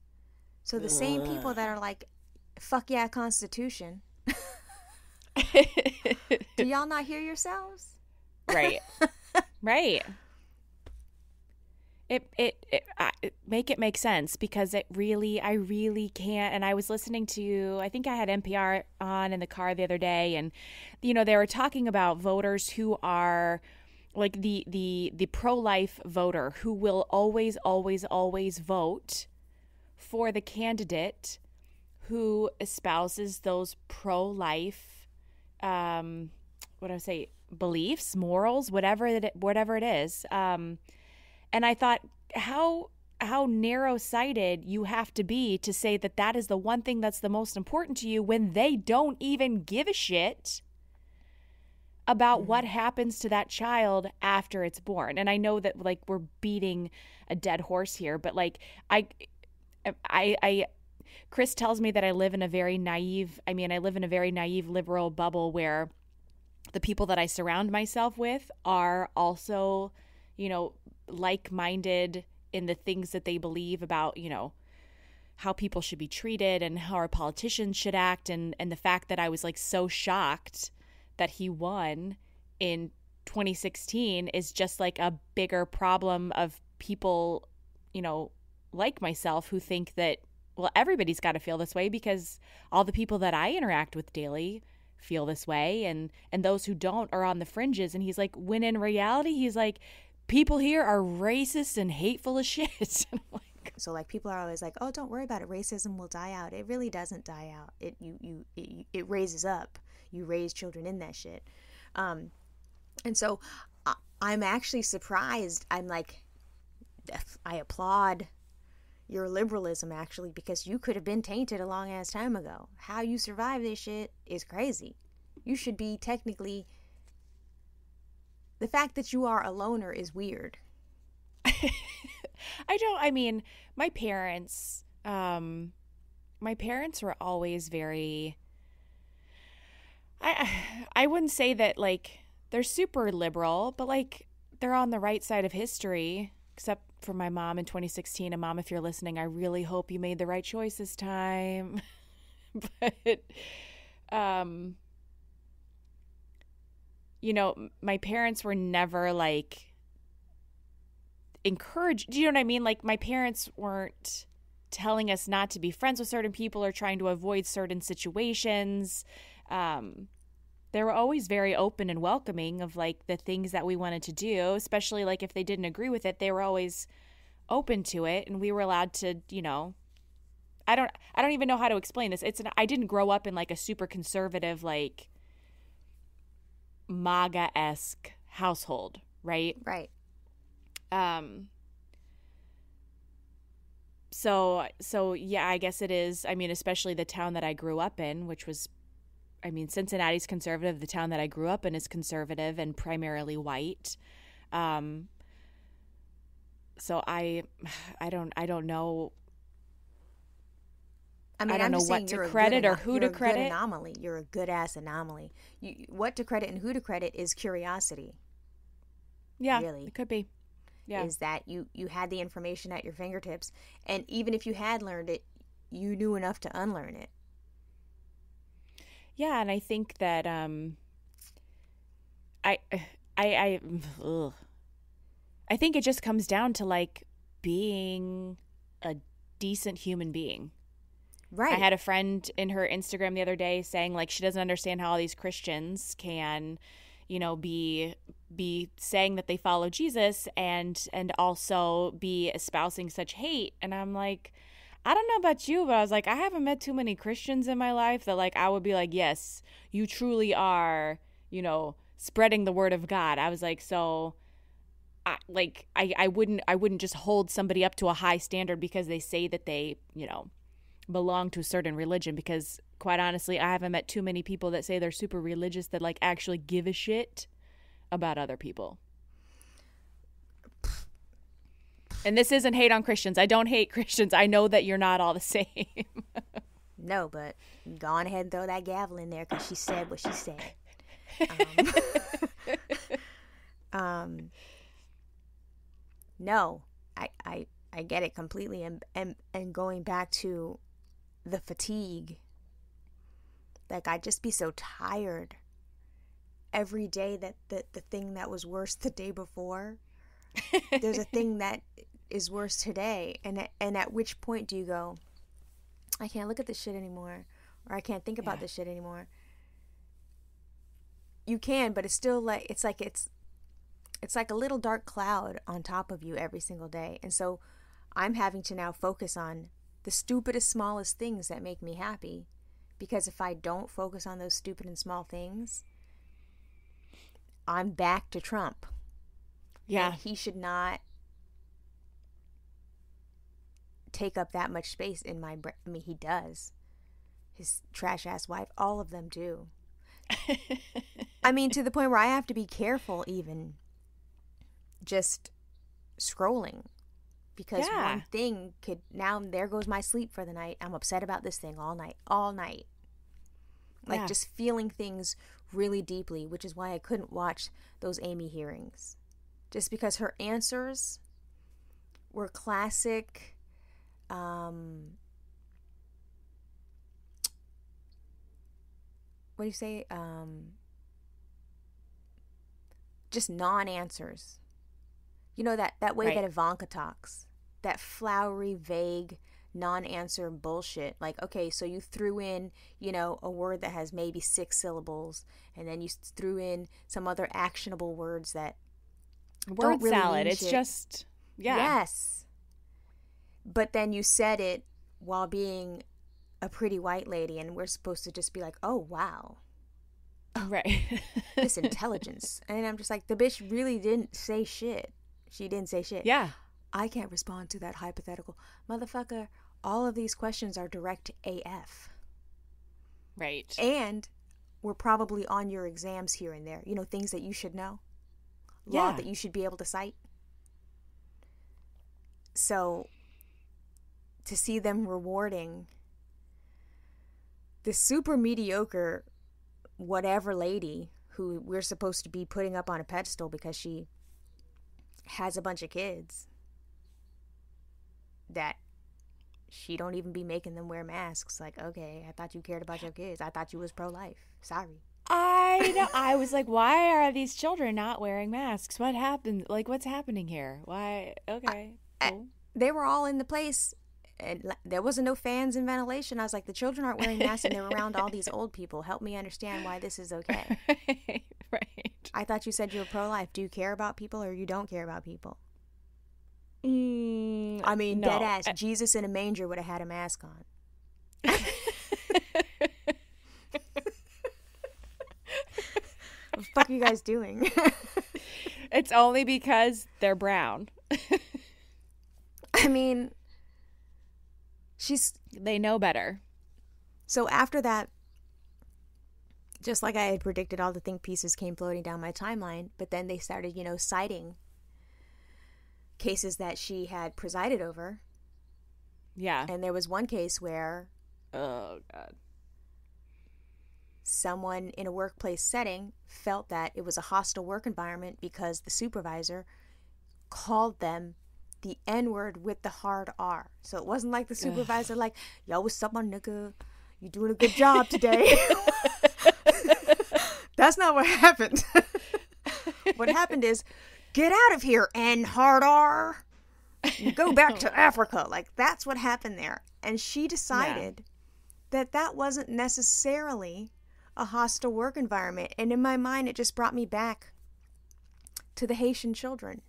Speaker 1: So the same people that are like, fuck yeah, Constitution. Do y'all not hear yourselves?
Speaker 2: Right. Right. It make it make sense, because I really can't. And I was listening to, I think I had NPR on in the car the other day, and you know, they were talking about voters who are like the pro-life voter who will always vote for the candidate who espouses those pro-life beliefs, morals, whatever it is. And I thought, how narrow-sighted you have to be to say that is the one thing that's the most important to you when they don't even give a shit about what happens to that child after it's born. And I know that like we're beating a dead horse here, but like I Chris tells me that I live in a very naive liberal bubble where the people that I surround myself with are also, you know, like-minded in the things that they believe about, you know, how people should be treated and how our politicians should act. And the fact that I was like so shocked that he won in 2016 is just like a bigger problem of people, you know, like myself who think that, well, everybody's got to feel this way because all the people that I interact with daily feel this way. And those who don't are on the fringes. And he's like, when in reality, he's like, people here are racist and hateful as shit. And I'm like,
Speaker 1: so like people are always like, oh, don't worry about it. Racism will die out. It really doesn't die out. It raises up. You raise children in that shit. And so I'm actually surprised. I'm like, I applaud your liberalism actually, because you could have been tainted a long ass time ago. How you survive this shit is crazy. You should be technically, the fact that you are a loner is weird.
Speaker 2: My parents were always very, I wouldn't say that like they're super liberal, but like they're on the right side of history, except for my mom in 2016. And Mom, if you're listening, I really hope you made the right choice this time. But, you know, my parents were never like encouraged. Do you know what I mean? Like my parents weren't telling us not to be friends with certain people or trying to avoid certain situations. They were always very open and welcoming of like the things that we wanted to do, especially like if they didn't agree with it, they were always open to it. And we were allowed to, you know, I don't even know how to explain this. I didn't grow up in like a super conservative, like MAGA-esque household, right?
Speaker 1: Right.
Speaker 2: So yeah, I guess it is. I mean, especially the town that I grew up in, which was, I mean, Cincinnati's conservative. The town that I grew up in is conservative and primarily white. So I don't know.
Speaker 1: I mean,
Speaker 2: I don't know what to credit or who to credit.
Speaker 1: You're a good anomaly. You're a good ass anomaly. What to credit and who to credit is curiosity.
Speaker 2: Yeah,
Speaker 1: really,
Speaker 2: it could be. Yeah,
Speaker 1: is that you had the information at your fingertips, and even if you had learned it, you knew enough to unlearn it.
Speaker 2: Yeah, and I think that I think it just comes down to like being a decent human being.
Speaker 1: Right.
Speaker 2: I had a friend in her Instagram the other day saying like she doesn't understand how all these Christians can, you know, be saying that they follow Jesus and also be espousing such hate. And I'm like, I don't know about you, but I was like, I haven't met too many Christians in my life that like I would be like, yes, you truly are, you know, spreading the word of God. I was like, so I wouldn't just hold somebody up to a high standard because they say that they, you know, belong to a certain religion, because quite honestly, I haven't met too many people that say they're super religious that like actually give a shit about other people. And this isn't hate on Christians. I don't hate Christians. I know that you're not all the same.
Speaker 1: No, but go on ahead and throw that gavel in there because she said what she said. No, I get it completely. And going back to the fatigue, like I'd just be so tired every day that the thing that was worse the day before, there's a thing that is worse today. And at which point do you go, I can't look at this shit anymore, or I can't think about this shit anymore? You can, but it's still like it's like a little dark cloud on top of you every single day. And so I'm having to now focus on the stupidest, smallest things that make me happy, because if I don't focus on those stupid and small things, I'm back to Trump.
Speaker 2: Yeah.
Speaker 1: And he should not take up that much space in my brain. I mean, he does. His trash ass wife, all of them do. I mean, to the point where I have to be careful even just scrolling. Because one thing could, now there goes my sleep for the night. I'm upset about this thing all night. Like just feeling things really deeply, which is why I couldn't watch those Amy hearings. Just because her answers were classic, what do you say? Just non-answers. You know, that way that Ivanka talks. That flowery, vague, non-answer bullshit. Like, okay, so you threw in, you know, a word that has maybe 6 syllables, and then you threw in some other actionable words that
Speaker 2: word
Speaker 1: really
Speaker 2: salad. It's shit. Just,
Speaker 1: Yes. But then you said it while being a pretty white lady, and we're supposed to just be like, oh, wow.
Speaker 2: Right.
Speaker 1: This intelligence. And I'm just like, the bitch really didn't say shit. She didn't say shit.
Speaker 2: Yeah.
Speaker 1: I can't respond to that hypothetical. Motherfucker, all of these questions are direct AF.
Speaker 2: Right.
Speaker 1: And we're probably on your exams here and there. You know, things that you should know. Law that you should be able to cite. So, to see them rewarding this super mediocre whatever lady who we're supposed to be putting up on a pedestal because she has a bunch of kids that she don't even be making them wear masks. Like, okay, I thought you cared about your kids. I thought you was pro-life. Sorry.
Speaker 2: I know. I was like, why are these children not wearing masks? What happened? Like, what's happening here? Why? Okay. Cool.
Speaker 1: They were all in the place. And there wasn't no fans and ventilation. I was like, the children aren't wearing masks and they're around all these old people. Help me understand why this is okay.
Speaker 2: Right.
Speaker 1: I thought you said you were pro-life. Do you care about people or you don't care about people? I mean,
Speaker 2: no.
Speaker 1: Dead ass. Jesus in a manger would have had a mask on. What the fuck are you guys doing?
Speaker 2: It's only because they're brown.
Speaker 1: I mean,
Speaker 2: they know better.
Speaker 1: So after that, just like I had predicted, all the think pieces came floating down my timeline, but then they started, you know, citing cases that she had presided over.
Speaker 2: Yeah.
Speaker 1: And there was one case where
Speaker 2: oh god,
Speaker 1: someone in a workplace setting felt that it was a hostile work environment because the supervisor called them the N-word with the hard R. So it wasn't like the supervisor like, yo, what's up, my nigga? You doing a good job today. That's not what happened. What happened is, get out of here, N hard R. You go back to Africa. Like, that's what happened there. And she decided that that wasn't necessarily a hostile work environment. And in my mind, it just brought me back to the Haitian children.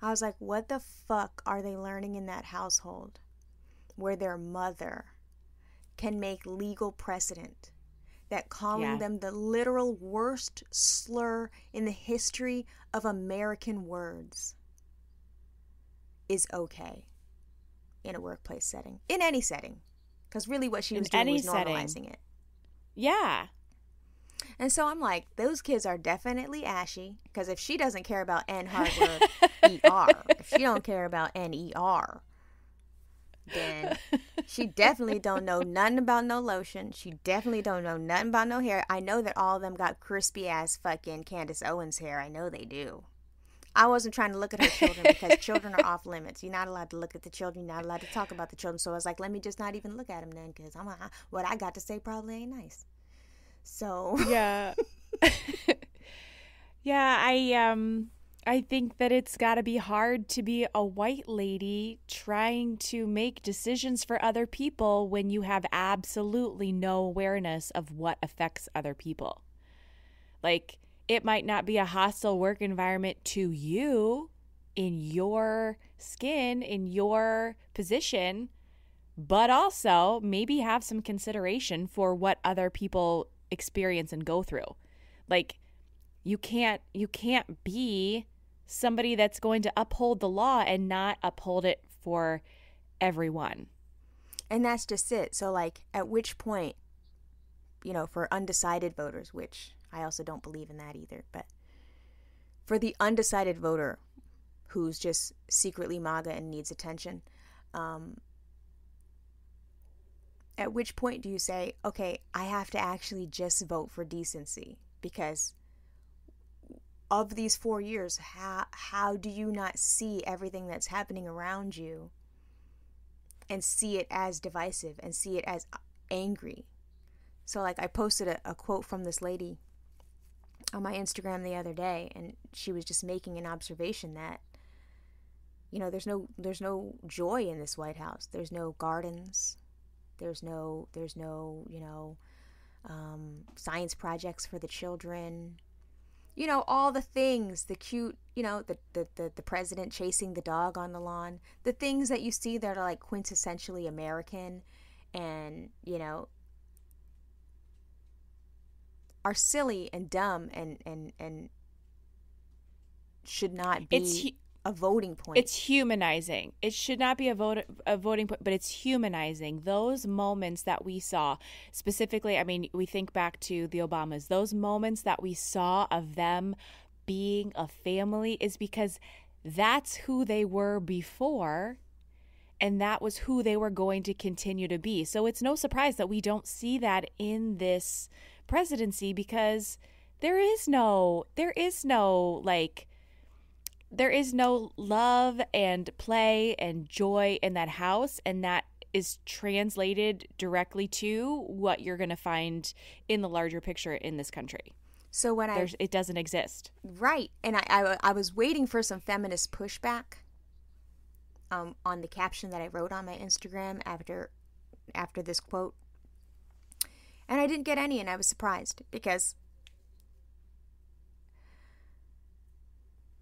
Speaker 1: I was like, what the fuck are they learning in that household where their mother can make legal precedent that calling them the literal worst slur in the history of American words is okay in a workplace setting, in any setting, because really what she was doing was normalizing it.
Speaker 2: Yeah.
Speaker 1: And so I'm like, those kids are definitely ashy, because if she doesn't care about N hard word ER, if she don't care about NER, then she definitely don't know nothing about no lotion. She definitely don't know nothing about no hair. I know that all of them got crispy ass fucking Candace Owens hair. I know they do. I wasn't trying to look at her children because children are off limits. You're not allowed to look at the children. You're not allowed to talk about the children. So I was like, let me just not even look at them then, because what I got to say probably ain't nice. So
Speaker 2: yeah. Yeah, I think that it's got to be hard to be a white lady trying to make decisions for other people when you have absolutely no awareness of what affects other people. Like, it might not be a hostile work environment to you in your skin, in your position, but also maybe have some consideration for what other people experience and go through. Like, you can't be somebody that's going to uphold the law and not uphold it for everyone.
Speaker 1: And that's just it. So, like, at which point for undecided voters, which I also don't believe in that either, but for the undecided voter who's just secretly MAGA and needs attention, at which point do you say, okay, I have to actually just vote for decency? Because of these 4 years, how do you not see everything that's happening around you and see it as divisive and see it as angry? So like I posted a quote from this lady on my Instagram the other day, and she was just making an observation that, there's no joy in this White House. There's no gardens. There's no science projects for the children. All the things, the cute, the president chasing the dog on the lawn, the things that you see that are like quintessentially American and, are silly and dumb and should not be a voting point.
Speaker 2: It's humanizing. It should not be a voting point, but it's humanizing. Those moments that we saw, specifically, I mean, we think back to the Obamas, those moments that we saw of them being a family is because that's who they were before, and that was who they were going to continue to be. So it's no surprise that we don't see that in this presidency, because there is no love and play and joy in that house, and that is translated directly to what you're going to find in the larger picture in this country.
Speaker 1: So when
Speaker 2: it doesn't exist.
Speaker 1: Right. And I was waiting for some feminist pushback on the caption that I wrote on my Instagram after this quote. And I didn't get any, and I was surprised, because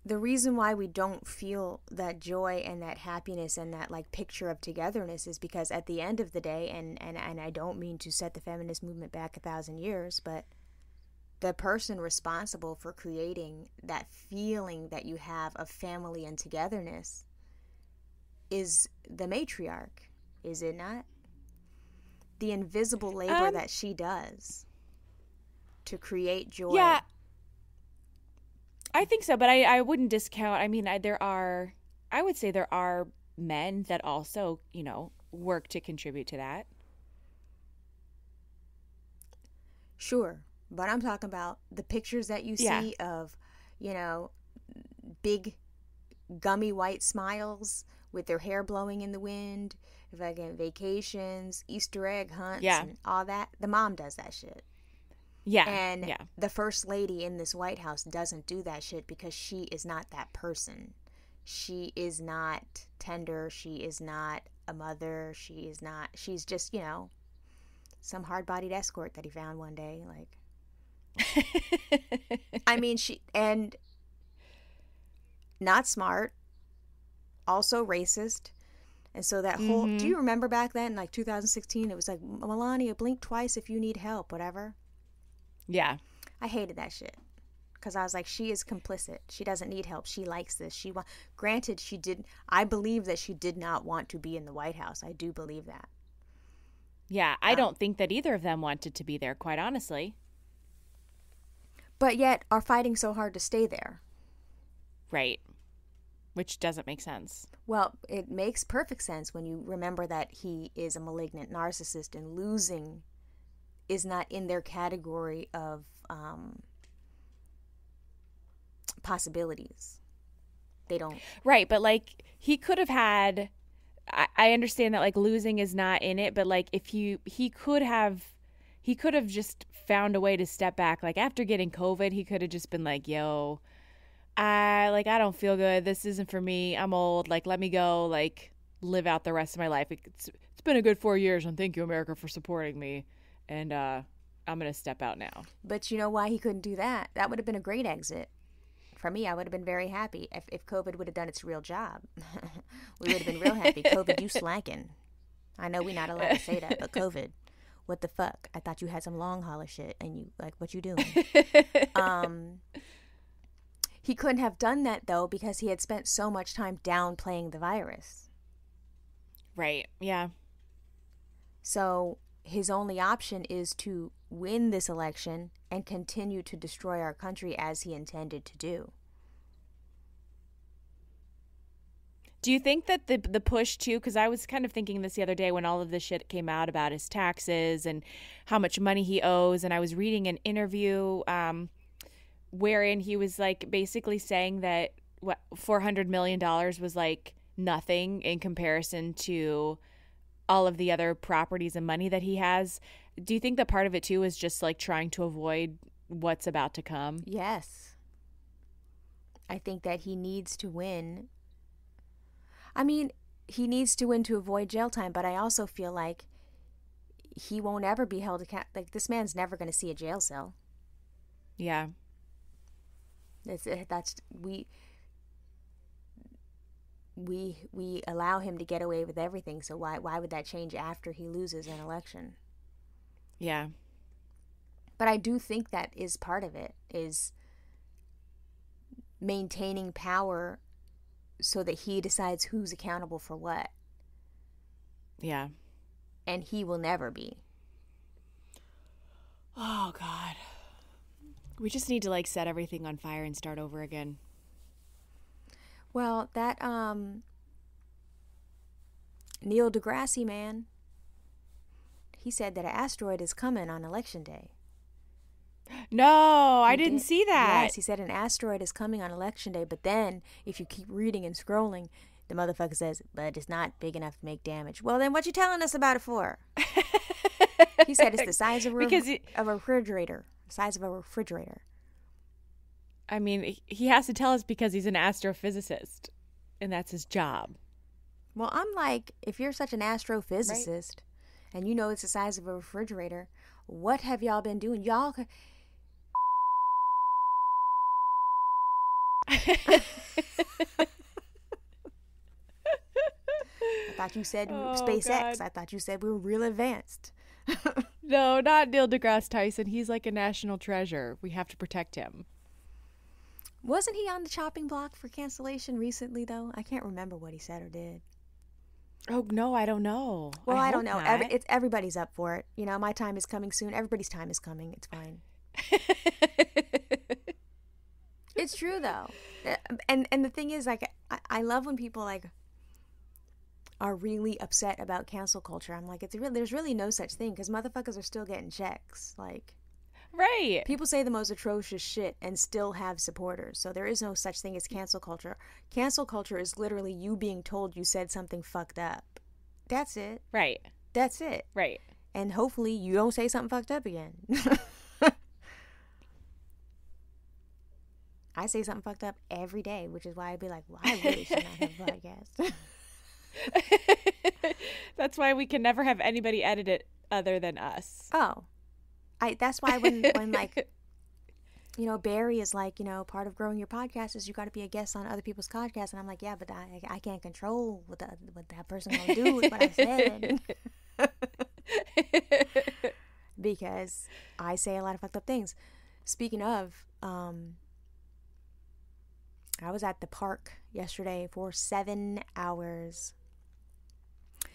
Speaker 1: the reason why we don't feel that joy and that happiness and that like picture of togetherness is because at the end of the day, and I don't mean to set the feminist movement back 1,000 years, but the person responsible for creating that feeling that you have of family and togetherness is the matriarch, is it not? The invisible labor that she does to create joy.
Speaker 2: Yeah, I think so, but I wouldn't discount. I mean, I would say there are men that also, work to contribute to that.
Speaker 1: Sure, but I'm talking about the pictures that you see of, big gummy white smiles with their hair blowing in the wind, fucking vacations, Easter egg hunts, and all that. The mom does that shit.
Speaker 2: Yeah.
Speaker 1: And the first lady in this White House doesn't do that shit because she is not that person. She is not tender. She is not a mother. She's just, some hard-bodied escort that he found one day. Like, I mean, and not smart, also racist. And so that whole, do you remember back then, like 2016, it was like, Melania, blink twice if you need help, whatever.
Speaker 2: Yeah.
Speaker 1: I hated that shit. Because I was like, she is complicit. She doesn't need help. She likes this. Granted, I believe that she did not want to be in the White House. I do believe that.
Speaker 2: Yeah, I don't think that either of them wanted to be there, quite honestly.
Speaker 1: But yet are fighting so hard to stay there.
Speaker 2: Right. Which doesn't make sense.
Speaker 1: Well, it makes perfect sense when you remember that he is a malignant narcissist, and losing is not in their category of possibilities. They don't.
Speaker 2: Right, but like he could have had, I understand that like losing is not in it, but like if he could have just found a way to step back. Like after getting COVID, he could have just been like, yo, I don't feel good. This isn't for me. I'm old. Like, let me go, like, live out the rest of my life. It's been a good 4 years, and thank you, America, for supporting me. And I'm going to step out now.
Speaker 1: But you know why he couldn't do that? That would have been a great exit. For me, I would have been very happy if COVID would have done its real job. We would have been real happy. COVID, you slacking. I know we're not allowed to say that, but COVID, what the fuck? I thought you had some long hauler shit, and you, like, what you doing? He couldn't have done that, though, because he had spent so much time downplaying the virus.
Speaker 2: Right, yeah.
Speaker 1: So his only option is to win this election and continue to destroy our country as he intended to do.
Speaker 2: Do you think that the push too, because I was kind of thinking this the other day when all of this shit came out about his taxes and how much money he owes, and I was reading an interview wherein he was like basically saying that what $400 million was like nothing in comparison to all of the other properties and money that he has. Do you think that part of it too is just like trying to avoid what's about to come?
Speaker 1: Yes. I think that he needs to win. I mean, he needs to win to avoid jail time, but I also feel like he won't ever be held accountable. Like, this man's never going to see a jail cell.
Speaker 2: Yeah.
Speaker 1: We allow him to get away with everything, so why would that change after he loses an election?
Speaker 2: Yeah.
Speaker 1: But I do think that is part of it, is maintaining power so that he decides who's accountable for what.
Speaker 2: Yeah.
Speaker 1: And he will never be.
Speaker 2: Oh, God. We just need to, like, set everything on fire and start over again.
Speaker 1: Well, that, Neil deGrasse man, he said that an asteroid is coming on election day.
Speaker 2: No, I didn't see that.
Speaker 1: Yes, he said an asteroid is coming on election day, but then if you keep reading and scrolling, the motherfucker says, but it's not big enough to make damage. Well, then what you telling us about it for? He said it's the size of a refrigerator. The size of a refrigerator.
Speaker 2: I mean, he has to tell us because he's an astrophysicist, and that's his job.
Speaker 1: Well, I'm like, if you're such an astrophysicist, right, and you know it's the size of a refrigerator, what have y'all been doing? Y'all... I thought you said SpaceX. God. I thought you said we were real advanced.
Speaker 2: No, not Neil deGrasse Tyson. He's like a national treasure. We have to protect him.
Speaker 1: Wasn't he on the chopping block for cancellation recently, though? I can't remember what he said or did.
Speaker 2: Oh, no, I don't know.
Speaker 1: Well, I don't know. Everybody's up for it. You know, my time is coming soon. Everybody's time is coming. It's fine. It's true, though. And the thing is, like, I love when people, like, are really upset about cancel culture. I'm like, there's really no such thing, because motherfuckers are still getting checks. Like,
Speaker 2: right.
Speaker 1: People say the most atrocious shit and still have supporters. So there is no such thing as cancel culture. Cancel culture is literally you being told you said something fucked up. That's it.
Speaker 2: Right.
Speaker 1: That's it.
Speaker 2: Right.
Speaker 1: And hopefully you don't say something fucked up again. I say something fucked up every day, which is why I'd be like, well, I really should not have a podcast.
Speaker 2: That's why we can never have anybody edit it other than us.
Speaker 1: Oh. That's why when like, you know, Barry is like, you know, part of growing your podcast is you got to be a guest on other people's podcasts. And I'm like, yeah, but I can't control what that person going to do with what I said. Because I say a lot of fucked up things. Speaking of, I was at the park yesterday for 7 hours.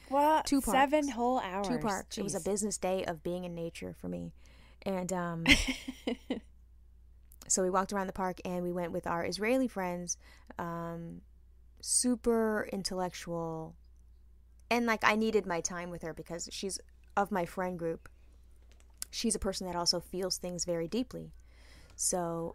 Speaker 2: What?
Speaker 1: 2 parks.
Speaker 2: 7 whole hours.
Speaker 1: 2 parks.
Speaker 2: Jeez.
Speaker 1: It was a business day of being in nature for me. And so we walked around the park and we went with our Israeli friends, super intellectual. And like I needed my time with her because she's of my friend group. She's a person that also feels things very deeply. So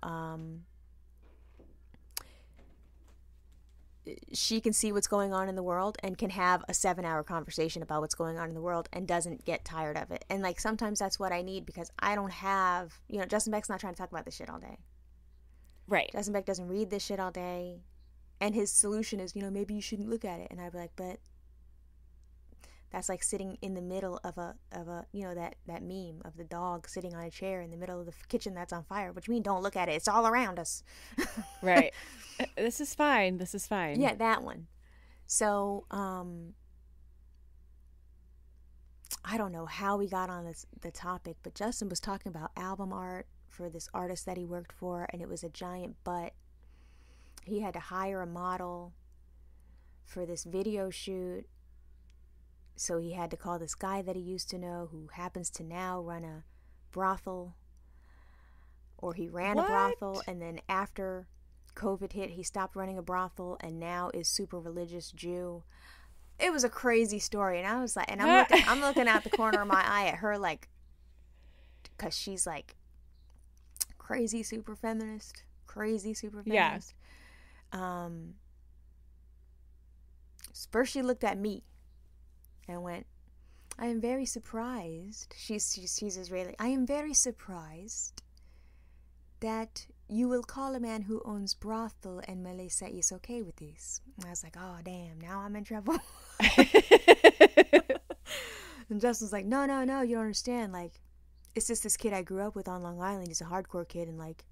Speaker 1: she can see what's going on in the world and can have a 7-hour conversation about what's going on in the world and doesn't get tired of it. And like sometimes that's what I need because I don't have, you know, Justin Beck's not trying to talk about this shit all day.
Speaker 2: Right.
Speaker 1: Justin Beck doesn't read this shit all day. And his solution is, you know, maybe you shouldn't look at it. And I'd be like, but that's like sitting in the middle of a you know, that meme of the dog sitting on a chair in the middle of the kitchen that's on fire. What do you mean don't look at it? It's all around us.
Speaker 2: Right. This is fine. This is fine.
Speaker 1: Yeah, that one. So, I don't know how we got on the topic, but Justin was talking about album art for this artist that he worked for, and it was a giant butt. He had to hire a model for this video shoot. So he had to call this guy that he used to know who happens to now run a brothel, or he ran a
Speaker 2: What?
Speaker 1: brothel, and then after COVID hit, he stopped running a brothel and now is super religious Jew. It was a crazy story, and I was like, and I'm looking out the corner of my eye at her, like, because she's like crazy super feminist.
Speaker 2: Yeah.
Speaker 1: First she looked at me and went, I am very surprised. She's Israeli. I am very surprised that you will call a man who owns brothel and Malaysia is okay with this. And I was like, oh, damn, now I'm in trouble. And Justin's like, no, you don't understand. Like, it's just this kid I grew up with on Long Island. He's a hardcore kid, and, like,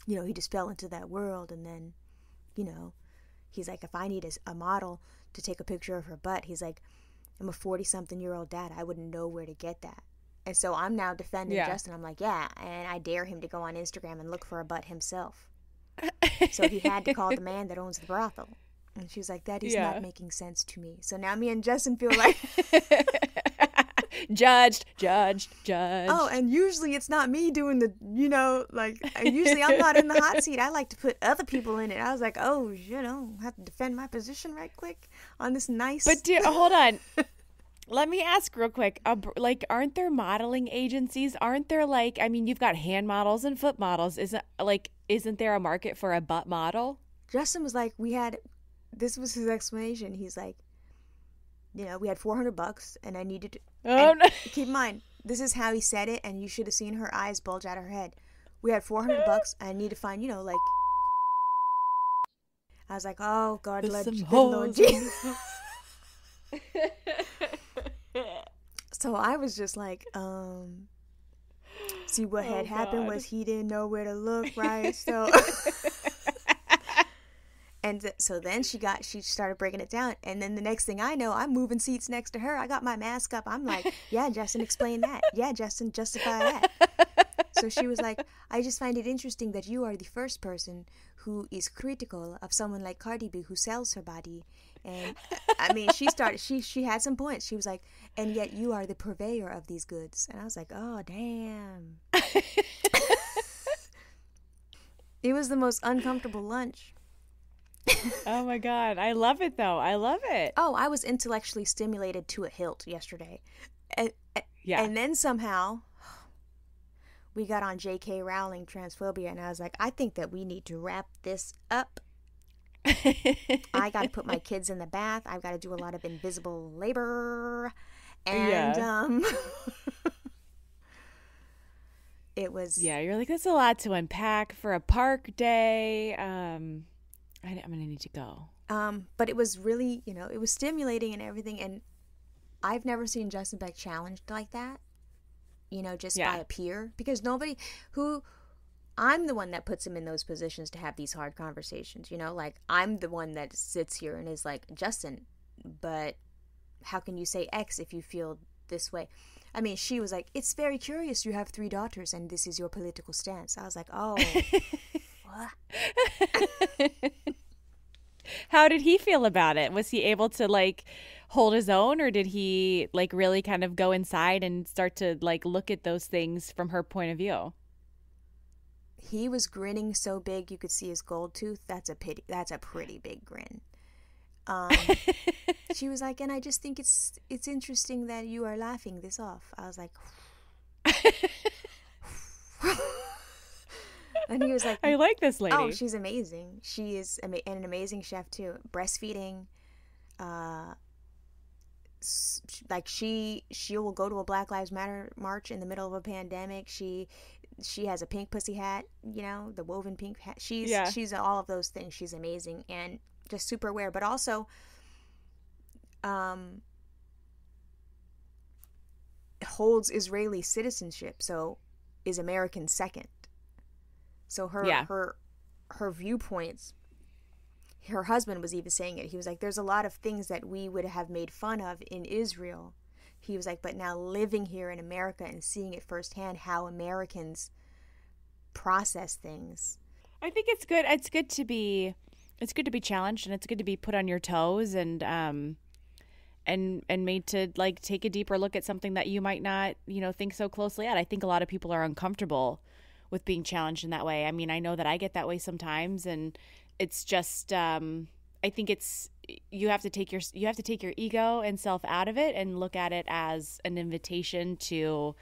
Speaker 1: you know, he just fell into that world. And then, you know, he's like, if I need a model to take a picture of her butt, he's like, I'm a 40-something-year-old dad. I wouldn't know where to get that. And so I'm now defending Justin. I'm like, yeah, and I dare him to go on Instagram and look for a butt himself. So he had to call the man that owns the brothel. And she was like, that is not making sense to me. So now me and Justin feel like...
Speaker 2: Judged.
Speaker 1: Oh, and usually it's not me doing the, you know, like, usually I'm not in the hot seat. I like to put other people in it. I was like, oh, you know, I have to defend my position right quick on this nice...
Speaker 2: But hold on. Let me ask real quick, like, aren't there modeling agencies? Aren't there, like, I mean, you've got hand models and foot models. Isn't there a market for a butt model?
Speaker 1: Justin was like, this was his explanation. He's like, you know, we had $400 and I needed to,
Speaker 2: no.
Speaker 1: Keep in mind, this is how he said it, and you should have seen her eyes bulge out of her head. We had $400 and I need to find, you know, like, I was like, oh, God, Lord Jesus. So I was just like, see what had happened was he didn't know where to look, right? So, and so then she started breaking it down, and then the next thing I know, I'm moving seats next to her. I got my mask up. I'm like, yeah, Justin, explain that. Yeah, Justin, justify that. So she was like, I just find it interesting that you are the first person who is critical of someone like Cardi B who sells her body. And I mean, she had some points. She was like, and yet you are the purveyor of these goods. And I was like, oh, damn. It was the most uncomfortable lunch.
Speaker 2: Oh my God. I love it though. I love it.
Speaker 1: Oh, I was intellectually stimulated to a hilt yesterday. And then somehow we got on J.K. Rowling transphobia, and I was like, I think that we need to wrap this up. I got to put my kids in the bath. I've got to do a lot of invisible labor. And it was...
Speaker 2: Yeah, you're like, that's a lot to unpack for a park day. I'm going to need to go.
Speaker 1: But it was really, you know, it was stimulating and everything. And I've never seen Justin Beck challenged like that, you know, just by a peer. Because I'm the one that puts him in those positions to have these hard conversations, you know, like I'm the one that sits here and is like, Justin, but how can you say X if you feel this way? I mean, she was like, it's very curious. You have 3 daughters and this is your political stance. I was like, oh, what?
Speaker 2: How did he feel about it? Was he able to like hold his own, or did he like really kind of go inside and start to like look at those things from her point of view?
Speaker 1: He was grinning so big you could see his gold tooth. That's a pretty big grin. She was like, and I just think it's interesting that you are laughing this off. I was like, and he was like,
Speaker 2: I like this lady.
Speaker 1: Oh, she's amazing. She is an amazing chef too. Breastfeeding, like she will go to a Black Lives Matter march in the middle of a pandemic. She has a pink pussy hat, you know, the woven pink hat. She's all of those things. She's amazing and just super aware, but also holds Israeli citizenship, so is American second. So her viewpoints, her husband was even saying it. He was like, there's a lot of things that we would have made fun of in Israel. He was like, but now living here in America and seeing it firsthand how Americans process things.
Speaker 2: I think it's good. It's good to be challenged, and it's good to be put on your toes, and and made to like take a deeper look at something that you might not, think so closely at. I think a lot of people are uncomfortable with being challenged in that way. I mean, I know that I get that way sometimes, and it's just I think you have to take your ego and self out of it and look at it as an invitation to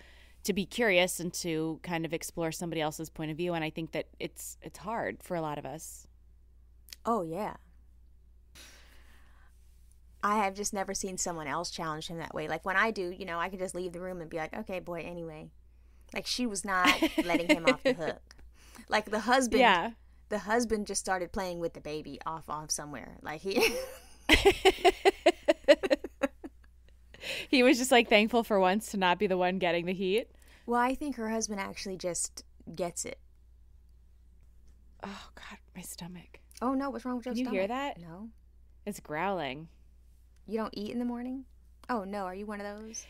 Speaker 2: be curious and to kind of explore somebody else's point of view. And I think that it's hard for a lot of us.
Speaker 1: Oh, yeah. I have just never seen someone else challenge him that way. Like when I do, I can just leave the room and be like, okay, boy, anyway. Like she was not letting him off the hook. Like the husband just started playing with the baby off somewhere. Like
Speaker 2: he was just like thankful for once to not be the one getting the heat.
Speaker 1: Well, I think her husband actually just gets it.
Speaker 2: Oh God, my stomach.
Speaker 1: Oh no, what's wrong with your stomach?
Speaker 2: Can you hear that?
Speaker 1: No.
Speaker 2: It's growling.
Speaker 1: You don't eat in the morning? Oh no, are you one of those?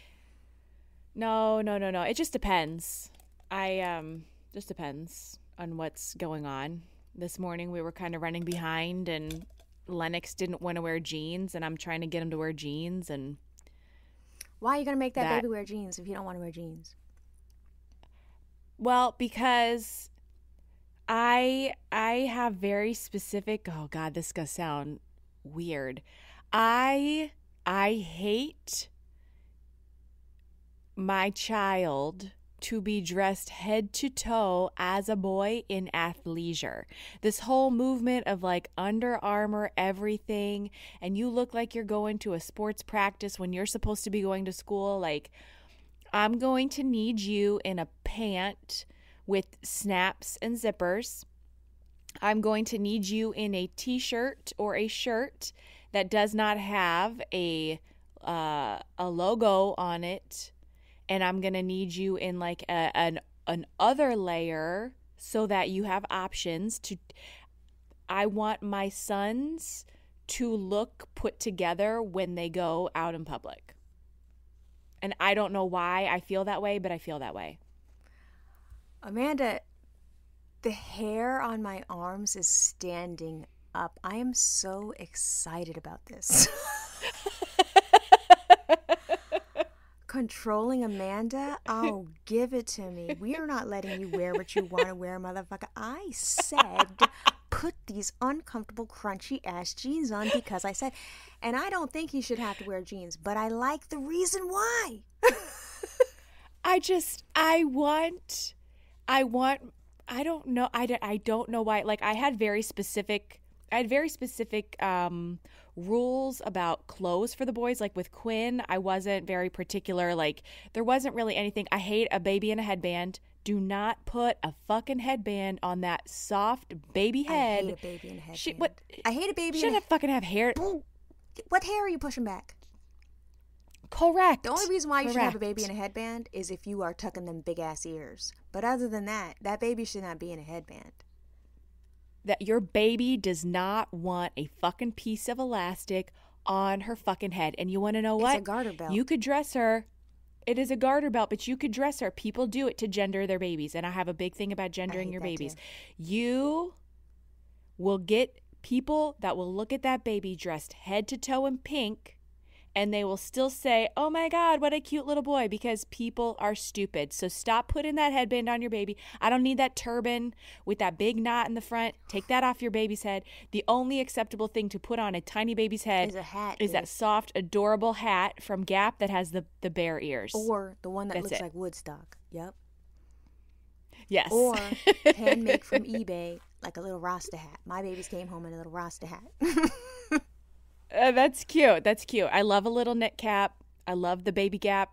Speaker 2: No. It just depends. Just depends on what's going on. This morning we were kind of running behind, and Lennox didn't want to wear jeans, and I'm trying to get him to wear jeans. And
Speaker 1: why are you gonna make that baby wear jeans if you don't want to wear jeans?
Speaker 2: Well, because I have very specific. Oh God, this is gonna sound weird. I hate my child to be dressed head to toe as a boy in athleisure. This whole movement of like Under Armour everything, and you look like you're going to a sports practice when you're supposed to be going to school. Like, I'm going to need you in a pant with snaps and zippers. I'm going to need you in a t-shirt or a shirt that does not have a logo on it, and I'm gonna need you in like an other layer so that you have options to. I want my sons to look put together when they go out in public, and I don't know why I feel that way, but I feel that way.
Speaker 1: Amanda, the hair on my arms is standing up. I am so excited about this. Controlling Amanda? Oh, give it to me. We are not letting you wear what you want to wear, motherfucker. I said put these uncomfortable, crunchy ass jeans on because I said, and I don't think you should have to wear jeans, but I like the reason why.
Speaker 2: I don't know why. Like I had very specific rules about clothes for the boys. Like with Quinn, I wasn't very particular. Like there wasn't really anything. I hate a baby in a headband. Do not put a fucking headband on that soft baby head.
Speaker 1: I hate a baby in a headband. I hate a baby.
Speaker 2: Shouldn't fucking have hair.
Speaker 1: What hair are you pushing back?
Speaker 2: Correct.
Speaker 1: The only reason why you should have a baby in a headband is if you are tucking them big ass ears. But other than that, that baby should not be in a headband.
Speaker 2: That your baby does not want a fucking piece of elastic on her fucking head. And you want to know what?
Speaker 1: It's a garter belt.
Speaker 2: You could dress her. It is a garter belt, but you could dress her. People do it to gender their babies. And I have a big thing about gendering your babies. Too. You will get people that will look at that baby dressed head to toe in pink, and they will still say, oh my God, what a cute little boy, because people are stupid. So stop putting that headband on your baby. I don't need that turban with that big knot in the front. Take that off your baby's head. The only acceptable thing to put on a tiny baby's head is that soft, adorable hat from Gap that has the bear ears.
Speaker 1: Or the one that looks like Woodstock. Yep.
Speaker 2: Yes.
Speaker 1: Or handmade from eBay, like a little Rasta hat. My babies came home in a little Rasta hat.
Speaker 2: That's cute. That's cute. I love a little knit cap. I love the Baby Gap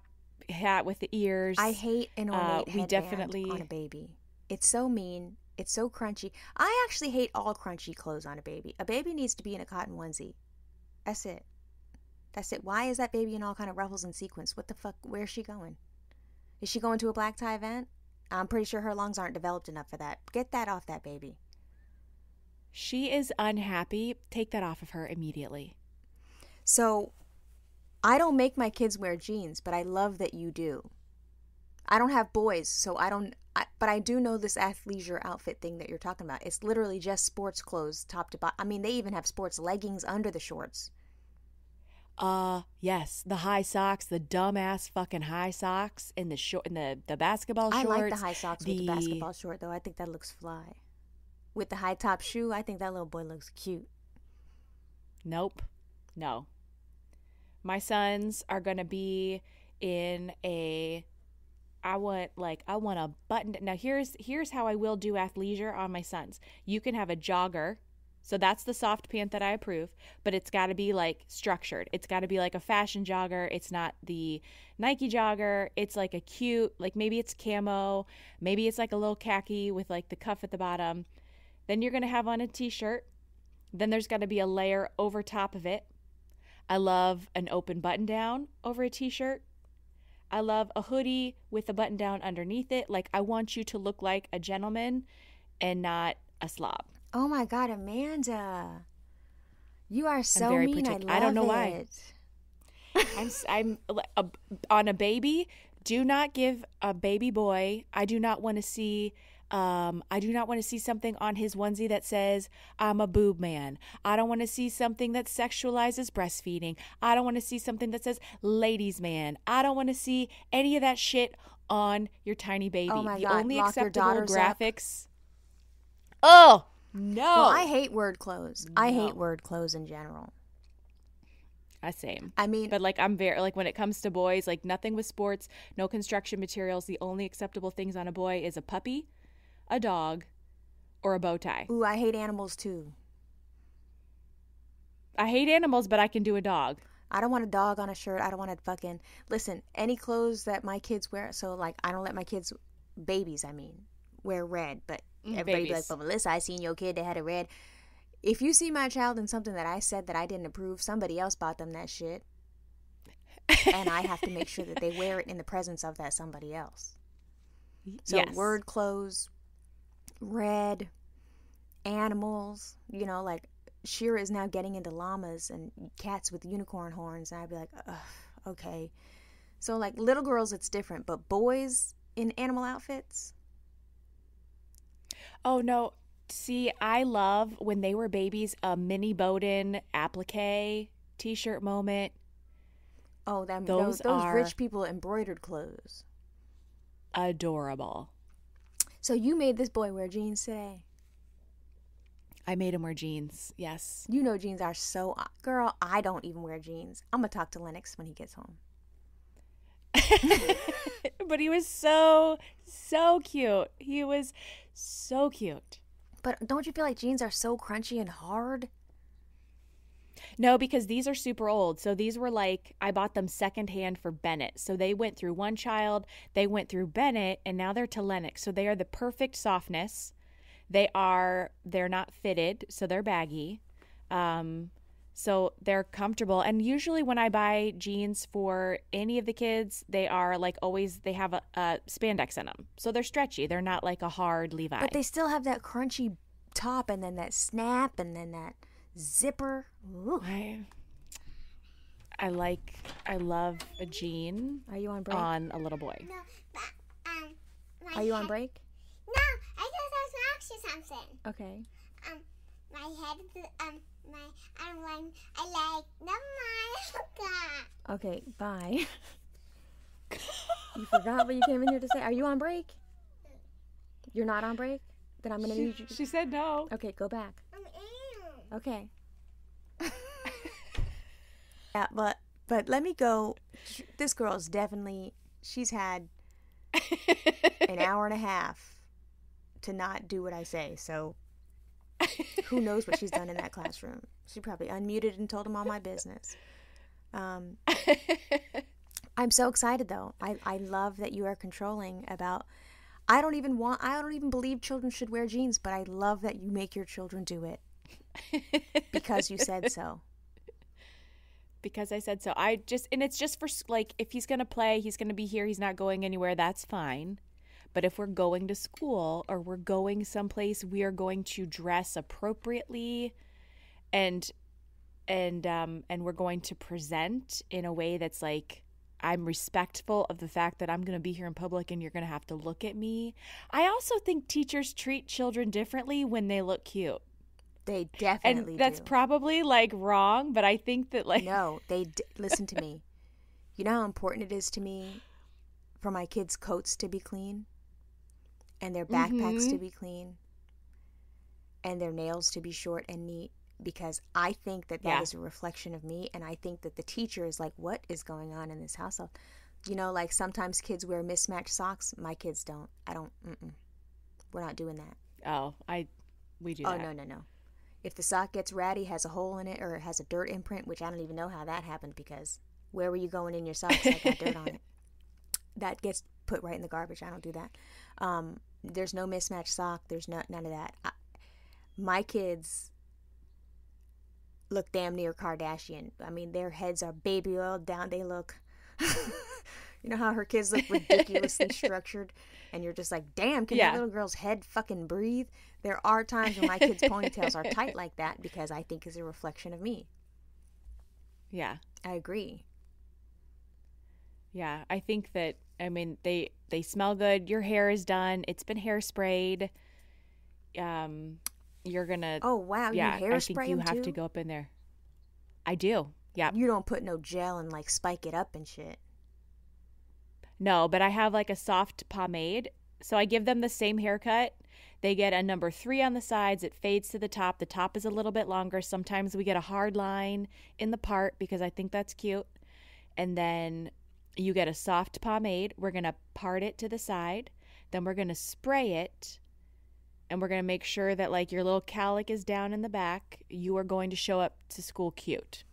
Speaker 2: hat with the ears.
Speaker 1: I hate an ornate headband on a baby. It's so mean. It's so crunchy. I actually hate all crunchy clothes on a baby. A baby needs to be in a cotton onesie. That's it. That's it. Why is that baby in all kind of ruffles and sequins? What the fuck? Where's she going? Is she going to a black tie event? I'm pretty sure her lungs aren't developed enough for that. Get that off that baby.
Speaker 2: She is unhappy. Take that off of her immediately.
Speaker 1: So, I don't make my kids wear jeans, but I love that you do. I don't have boys, so but I do know this athleisure outfit thing that you're talking about. It's literally just sports clothes, top to bottom. I mean, they even have sports leggings under the shorts.
Speaker 2: Yes, the high socks, the dumbass fucking high socks, and the basketball shorts.
Speaker 1: I like the high socks with the basketball short, though. I think that looks fly. With the high top shoe, I think that little boy looks cute.
Speaker 2: Nope. No. My sons are going to be in I want a button. Now here's how I will do athleisure on my sons. You can have a jogger. So that's the soft pant that I approve, but it's got to be like structured. It's got to be like a fashion jogger. It's not the Nike jogger. It's like a cute, like maybe it's camo. Maybe it's like a little khaki with like the cuff at the bottom. Then you're going to have on a t-shirt. Then there's got to be a layer over top of it. I love an open button down over a t-shirt. I love a hoodie with a button down underneath it. Like, I want you to look like a gentleman and not a slob.
Speaker 1: Oh my God, Amanda. You are so mean. I love it.
Speaker 2: I don't know why. I'm on a baby. Do not give a baby boy. I do not want to see something on his onesie that says, I'm a boob man. I don't want to see something that sexualizes breastfeeding. I don't want to see something that says ladies man. I don't want to see any of that shit on your tiny baby.
Speaker 1: Oh my God.
Speaker 2: The only
Speaker 1: Lock
Speaker 2: acceptable
Speaker 1: your
Speaker 2: graphics. Oh, no.
Speaker 1: Well, I hate word clothes. No. I hate word clothes in general.
Speaker 2: Same.
Speaker 1: I mean,
Speaker 2: but like, I'm very, like, when it comes to boys, like, nothing with sports, no construction materials. The only acceptable things on a boy is a puppy, a dog, or a bow tie.
Speaker 1: Ooh, I hate animals too.
Speaker 2: I hate animals, but I can do a dog.
Speaker 1: I don't want a dog on a shirt. I don't want to fucking... Listen, any clothes that my kids wear... So, like, I don't let my kids... Babies, I mean. Wear red. But everybody be like, but Melissa, I seen your kid that had a red... If you see my child in something that I said that I didn't approve, somebody else bought them that shit. And I have to make sure that they wear it in the presence of that somebody else. So, yes. Word clothes... Red, animals, you know, like Shira is now getting into llamas and cats with unicorn horns, and I'd be like, ugh, okay. So, like, little girls, it's different, but boys in animal outfits?
Speaker 2: Oh, no. See, I love, when they were babies, a mini Bowden applique t-shirt moment.
Speaker 1: Oh, those rich people embroidered clothes.
Speaker 2: Adorable.
Speaker 1: So you made this boy wear jeans today?
Speaker 2: I made him wear jeans, yes.
Speaker 1: You know jeans are so... Girl, I don't even wear jeans. I'm going to talk to Lennox when he gets home.
Speaker 2: But he was so cute. He was so cute.
Speaker 1: But don't you feel like jeans are so crunchy and hard?
Speaker 2: No, because these are super old. So these were like, I bought them secondhand for Bennett. So they went through one child, they went through Bennett, and now they're to Lennox. So they are the perfect softness. They're not fitted, so they're baggy. So they're comfortable. And usually when I buy jeans for any of the kids, they are like always, they have a spandex in them. So they're stretchy. They're not like a hard Levi.
Speaker 1: But they still have that crunchy top and then that snap and then that zipper. Ooh.
Speaker 2: I love a jean.
Speaker 1: Are you on break?
Speaker 2: On a little boy.
Speaker 3: No, but
Speaker 1: are you on break?
Speaker 3: No, I just want to ask you something.
Speaker 1: Okay.
Speaker 3: My head I like never mind.
Speaker 1: Okay, bye. You forgot what you came in here to say. Are you on break? You're not on break? Then I'm gonna need you.
Speaker 2: She said no.
Speaker 1: Okay, go back. Okay. Yeah, but let me go. This girl's definitely, she's had an hour and a half to not do what I say. So who knows what she's done in that classroom? She probably unmuted and told him all my business. I'm so excited though. I love that you are controlling about. I don't even believe children should wear jeans, but I love that you make your children do it. Because you said so.
Speaker 2: Because I said so. And it's just for, like, if he's going to play, he's going to be here, he's not going anywhere, that's fine. But if we're going to school or we're going someplace, we are going to dress appropriately and we're going to present in a way that's like, I'm respectful of the fact that I'm going to be here in public and you're going to have to look at me. I also think teachers treat children differently when they look cute.
Speaker 1: They definitely
Speaker 2: And that's
Speaker 1: do.
Speaker 2: probably like wrong, but I think that like
Speaker 1: No, listen to me. You know how important it is to me for my kids' coats to be clean and their backpacks to be clean and their nails to be short and neat, because I think that
Speaker 2: Yeah.
Speaker 1: is a reflection of me, and I think that the teacher is like, what is going on in this household? You know, like sometimes kids wear mismatched socks. My kids don't. I don't. We're not doing that.
Speaker 2: we do
Speaker 1: Oh,
Speaker 2: that.
Speaker 1: no. If the sock gets ratty, has a hole in it, or it has a dirt imprint, which I don't even know how that happened, because where were you going in your socks that got dirt on it? That gets put right in the garbage. I don't do that. There's no mismatched sock. There's none of that. My kids look damn near Kardashian. I mean, their heads are baby oiled down. They look, you know how her kids look ridiculously structured, and you're just like, damn, can that little girl's head fucking breathe? There are times when my kids' ponytails are tight like that because I think it's a reflection of me.
Speaker 2: Yeah.
Speaker 1: I agree.
Speaker 2: Yeah, I think that, I mean, they smell good. Your hair is done. It's been hairsprayed. You're gonna.
Speaker 1: Oh wow,
Speaker 2: yeah,
Speaker 1: you hairspray
Speaker 2: I think you
Speaker 1: them
Speaker 2: have
Speaker 1: too?
Speaker 2: to go up in there. I do. Yeah.
Speaker 1: You don't put no gel and like spike it up and shit.
Speaker 2: No, but I have like a soft pomade. So I give them the same haircut. They get a number 3 on the sides. It fades to the top. The top is a little bit longer. Sometimes we get a hard line in the part because I think that's cute. And then you get a soft pomade. We're going to part it to the side. Then we're going to spray it. And we're going to make sure that like your little cowlick is down in the back. You are going to show up to school cute.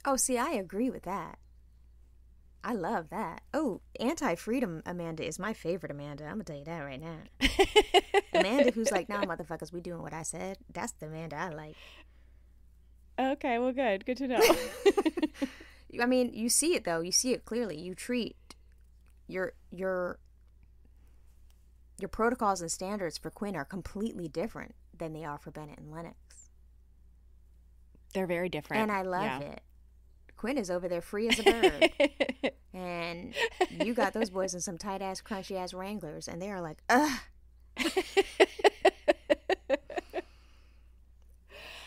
Speaker 1: Oh, see, I agree with that. I love that. Oh, anti-freedom Amanda is my favorite Amanda. I'm going to tell you that right now. Amanda who's like, nah, motherfuckers, we doing what I said. That's the Amanda I like.
Speaker 2: Okay, well, good. Good to know.
Speaker 1: I mean, you see it, though. You see it clearly. You treat your protocols and standards for Quinn are completely different than they are for Bennett and Lennox.
Speaker 2: They're very different.
Speaker 1: And I love it. Quinn is over there free as a bird. And you got those boys in some tight-ass, crunchy-ass Wranglers, and they are like, ugh.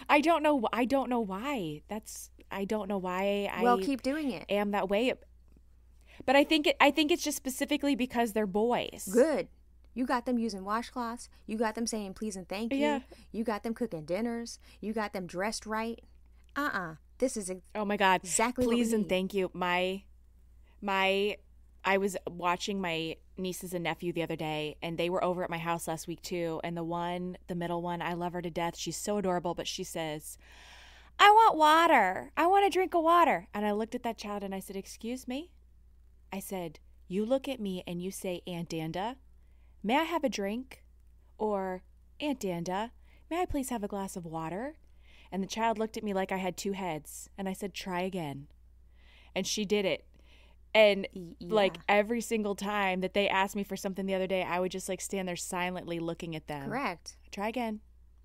Speaker 2: I don't know why. I don't know why
Speaker 1: Well, keep doing it.
Speaker 2: am that way. But I think it's just specifically because they're boys.
Speaker 1: Good. You got them using washcloths. You got them saying please and thank you.
Speaker 2: Yeah.
Speaker 1: You got them cooking dinners. You got them dressed right. This is
Speaker 2: Oh my God.
Speaker 1: exactly
Speaker 2: Please
Speaker 1: what we
Speaker 2: and
Speaker 1: need.
Speaker 2: thank you. I was watching my nieces and nephew the other day, and they were over at my house last week too. And the middle one, I love her to death. She's so adorable, but she says, I want water. I want a drink of water. And I looked at that child and I said, excuse me? I said, you look at me and you say, Aunt Danda, may I have a drink? Or, Aunt Danda, may I please have a glass of water? And the child looked at me like I had 2 heads. And I said, try again. And she did it. And like every single time that they asked me for something the other day, I would just like stand there silently looking at them.
Speaker 1: Correct.
Speaker 2: Try again.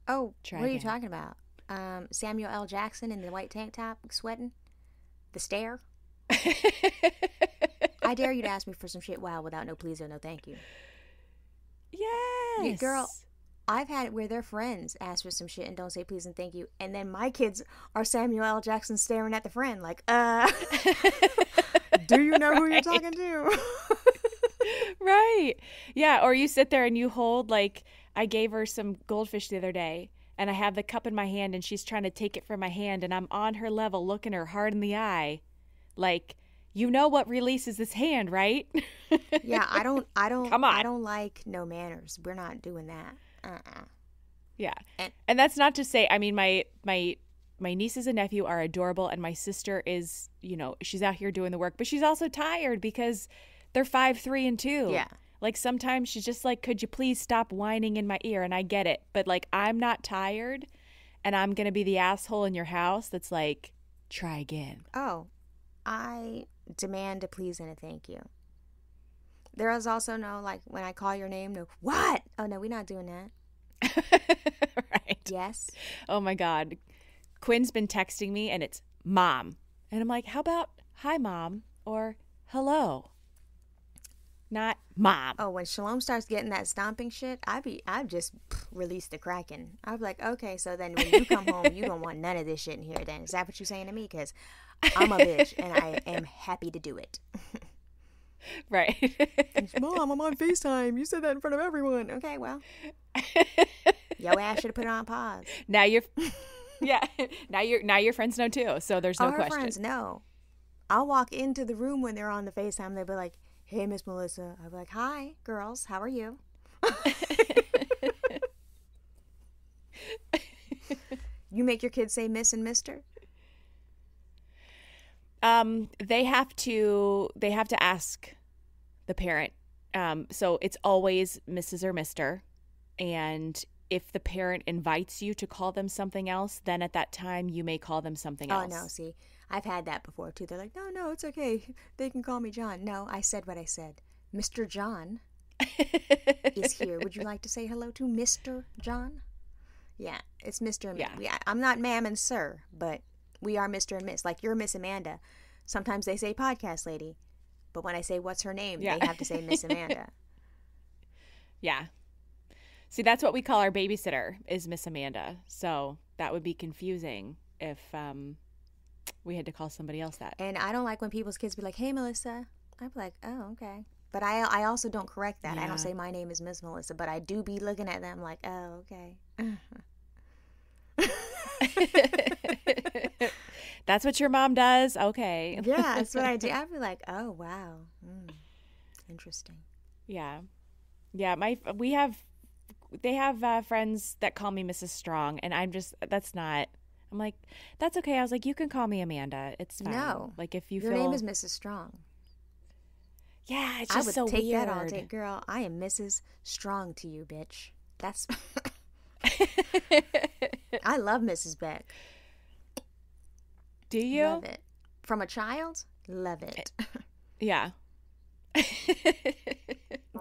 Speaker 1: Oh,
Speaker 2: Try
Speaker 1: what are you
Speaker 2: again.
Speaker 1: talking about? Samuel L. Jackson in the white tank top, sweating? The stare? I dare you to ask me for some shit wild without no please or no thank you.
Speaker 2: Yes.
Speaker 1: Yeah, girl, I've had it where their friends ask for some shit and don't say please and thank you. And then my kids are Samuel L. Jackson staring at the friend like, do you know who you're talking to?
Speaker 2: Right. Yeah. Or you sit there and you hold, like, I gave her some goldfish the other day and I have the cup in my hand and she's trying to take it from my hand and I'm on her level looking her hard in the eye. Like, you know what releases this hand, right?
Speaker 1: Yeah, I don't
Speaker 2: Come on.
Speaker 1: I don't like no manners. We're not doing that.
Speaker 2: Yeah. And that's not to say, I mean, my nieces and nephew are adorable and my sister is, she's out here doing the work, but she's also tired because they're 5, 3, and 2.
Speaker 1: Yeah.
Speaker 2: Like sometimes she's just like, could you please stop whining in my ear? And I get it. But like, I'm not tired and I'm going to be the asshole in your house that's like, try again.
Speaker 1: Oh, I demand a please and a thank you. There is also no, like, when I call your name, no, what? Oh, no, we're not doing that.
Speaker 2: Right.
Speaker 1: Yes.
Speaker 2: Oh my God. Quinn's been texting me and it's mom. And I'm like, how about hi, mom? Or hello? not mom.
Speaker 1: Oh, when Shalom starts getting that stomping shit, I'd just release the Kraken. I'd be like, okay, so then when you come home, you don't want none of this shit in here then. Is that what you're saying to me? Because I'm a bitch and I am happy to do it.
Speaker 2: Right.
Speaker 1: Mom, I'm on FaceTime. You said that in front of everyone. Okay, well. Yo ass should have put it on pause.
Speaker 2: Now you're now your friends know too, so there's no
Speaker 1: her
Speaker 2: question.
Speaker 1: Friends know. I'll walk into the room when they're on the FaceTime. They'll be like, hey, Miss Melissa. I'll be like, hi, girls. How are you? You make your kids say Miss and Mister?
Speaker 2: They have to ask the parent. So it's always Mrs. or Mr. And if the parent invites you to call them something else, then at that time you may call them something else.
Speaker 1: Oh, no, see, I've had that before too. They're like, no, it's okay. They can call me John. No, I said what I said. Mr. John is here. Would you like to say hello to Mr. John? Yeah, it's Mr. and Miss. I'm not ma'am and sir, but we are Mr. and Miss. Like you're Miss Amanda. Sometimes they say podcast lady, but when I say what's her name, they have to say Miss Amanda.
Speaker 2: Yeah. See, that's what we call our babysitter is Miss Amanda. So that would be confusing if we had to call somebody else that.
Speaker 1: And I don't like when people's kids be like, hey, Melissa. I'd be like, oh, okay. But I also don't correct that. Yeah. I don't say my name is Miss Melissa, but I do be looking at them like, oh, okay.
Speaker 2: That's what your mom does? Okay.
Speaker 1: Yeah, that's what I do. I'd be like, oh, wow. Interesting.
Speaker 2: Yeah. Yeah, they have friends that call me Mrs. Strong, and I'm like, that's okay. I was like, you can call me Amanda. It's fine. No. Like, if you
Speaker 1: your name is Mrs. Strong.
Speaker 2: Yeah, it's just so weird. I would take that all day.
Speaker 1: Girl, I am Mrs. Strong to you, bitch. That's... I love Mrs. Beck.
Speaker 2: Do you?
Speaker 1: Love it. From a child? Love it.
Speaker 2: Yeah.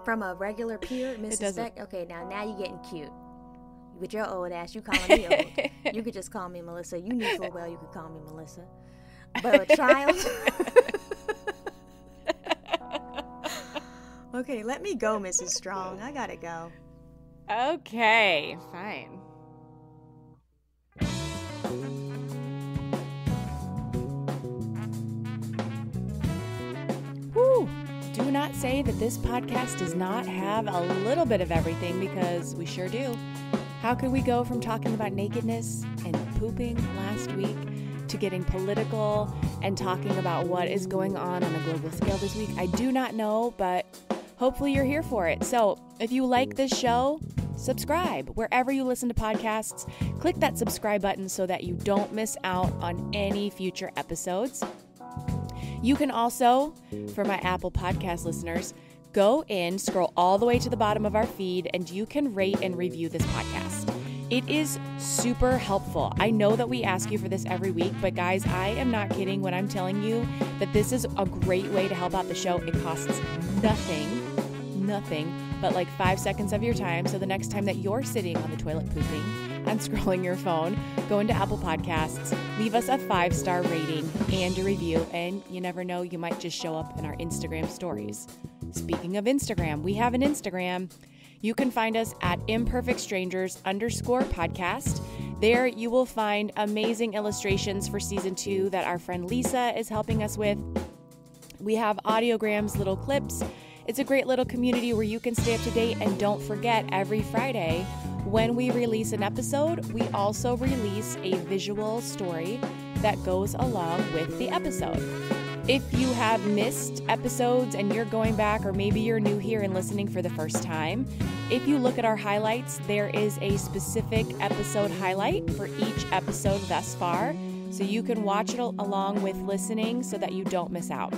Speaker 1: From a regular peer, Mrs. Beck? Okay, now you're getting cute. With your old ass, you calling me old. You could just call me Melissa. You knew full well you could call me Melissa. But a child? Okay, let me go, Mrs. Strong. I gotta go.
Speaker 2: Okay, fine. Whew. Do not say that this podcast does not have a little bit of everything, because we sure do. How could we go from talking about nakedness and pooping last week to getting political and talking about what is going on a global scale this week? I do not know, but hopefully you're here for it. So if you like this show, subscribe wherever you listen to podcasts. Click that subscribe button so that you don't miss out on any future episodes. You can also, for my Apple Podcast listeners, go in, scroll all the way to the bottom of our feed, and you can rate and review this podcast. It is super helpful. I know that we ask you for this every week, but guys, I am not kidding when I'm telling you that this is a great way to help out the show. It costs nothing but like 5 seconds of your time. So the next time that you're sitting on the toilet pooping and scrolling your phone, go into Apple Podcasts, leave us a 5-star rating and a review, and you never know, you might just show up in our Instagram stories. Speaking of Instagram, we have an Instagram. You can find us at Imperfect Strangers _podcast. There you will find amazing illustrations for season 2 that our friend Lisa is helping us with. We have audiograms, little clips. It's a great little community where you can stay up to date. And don't forget, every Friday when we release an episode, we also release a visual story that goes along with the episode. If you have missed episodes and you're going back, or maybe you're new here and listening for the first time, if you look at our highlights, there is a specific episode highlight for each episode thus far, so you can watch it along with listening so that you don't miss out.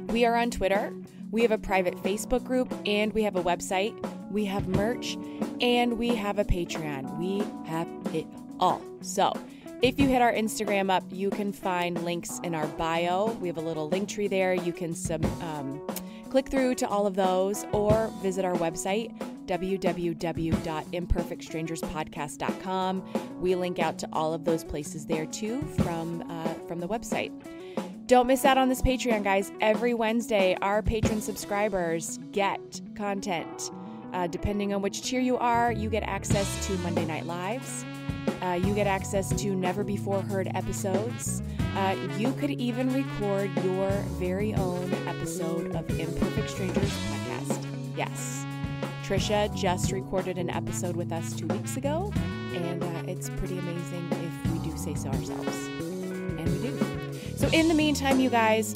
Speaker 2: We are on Twitter. We have a private Facebook group, and we have a website. We have merch, and we have a Patreon. We have it all. So if you hit our Instagram up, you can find links in our bio. We have a little link tree there. You can click through to all of those, or visit our website, www.imperfectstrangerspodcast.com. We link out to all of those places there too from the website. Don't miss out on this Patreon, guys. Every Wednesday, our patron subscribers get content. Depending on which tier you are, you get access to Monday Night Lives. You get access to never before heard episodes. You could even record your very own episode of Imperfect Strangers Podcast. Yes. Trisha just recorded an episode with us 2 weeks ago, and it's pretty amazing if we do say so ourselves. And we do. So in the meantime, you guys,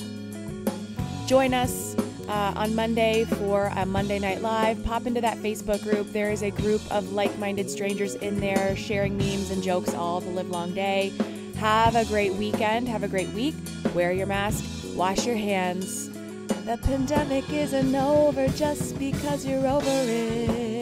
Speaker 2: join us on Monday for a Monday Night Live. Pop into that Facebook group. There is a group of like-minded strangers in there sharing memes and jokes all the livelong day. Have a great weekend. Have a great week. Wear your mask. Wash your hands. The pandemic isn't over just because you're over it.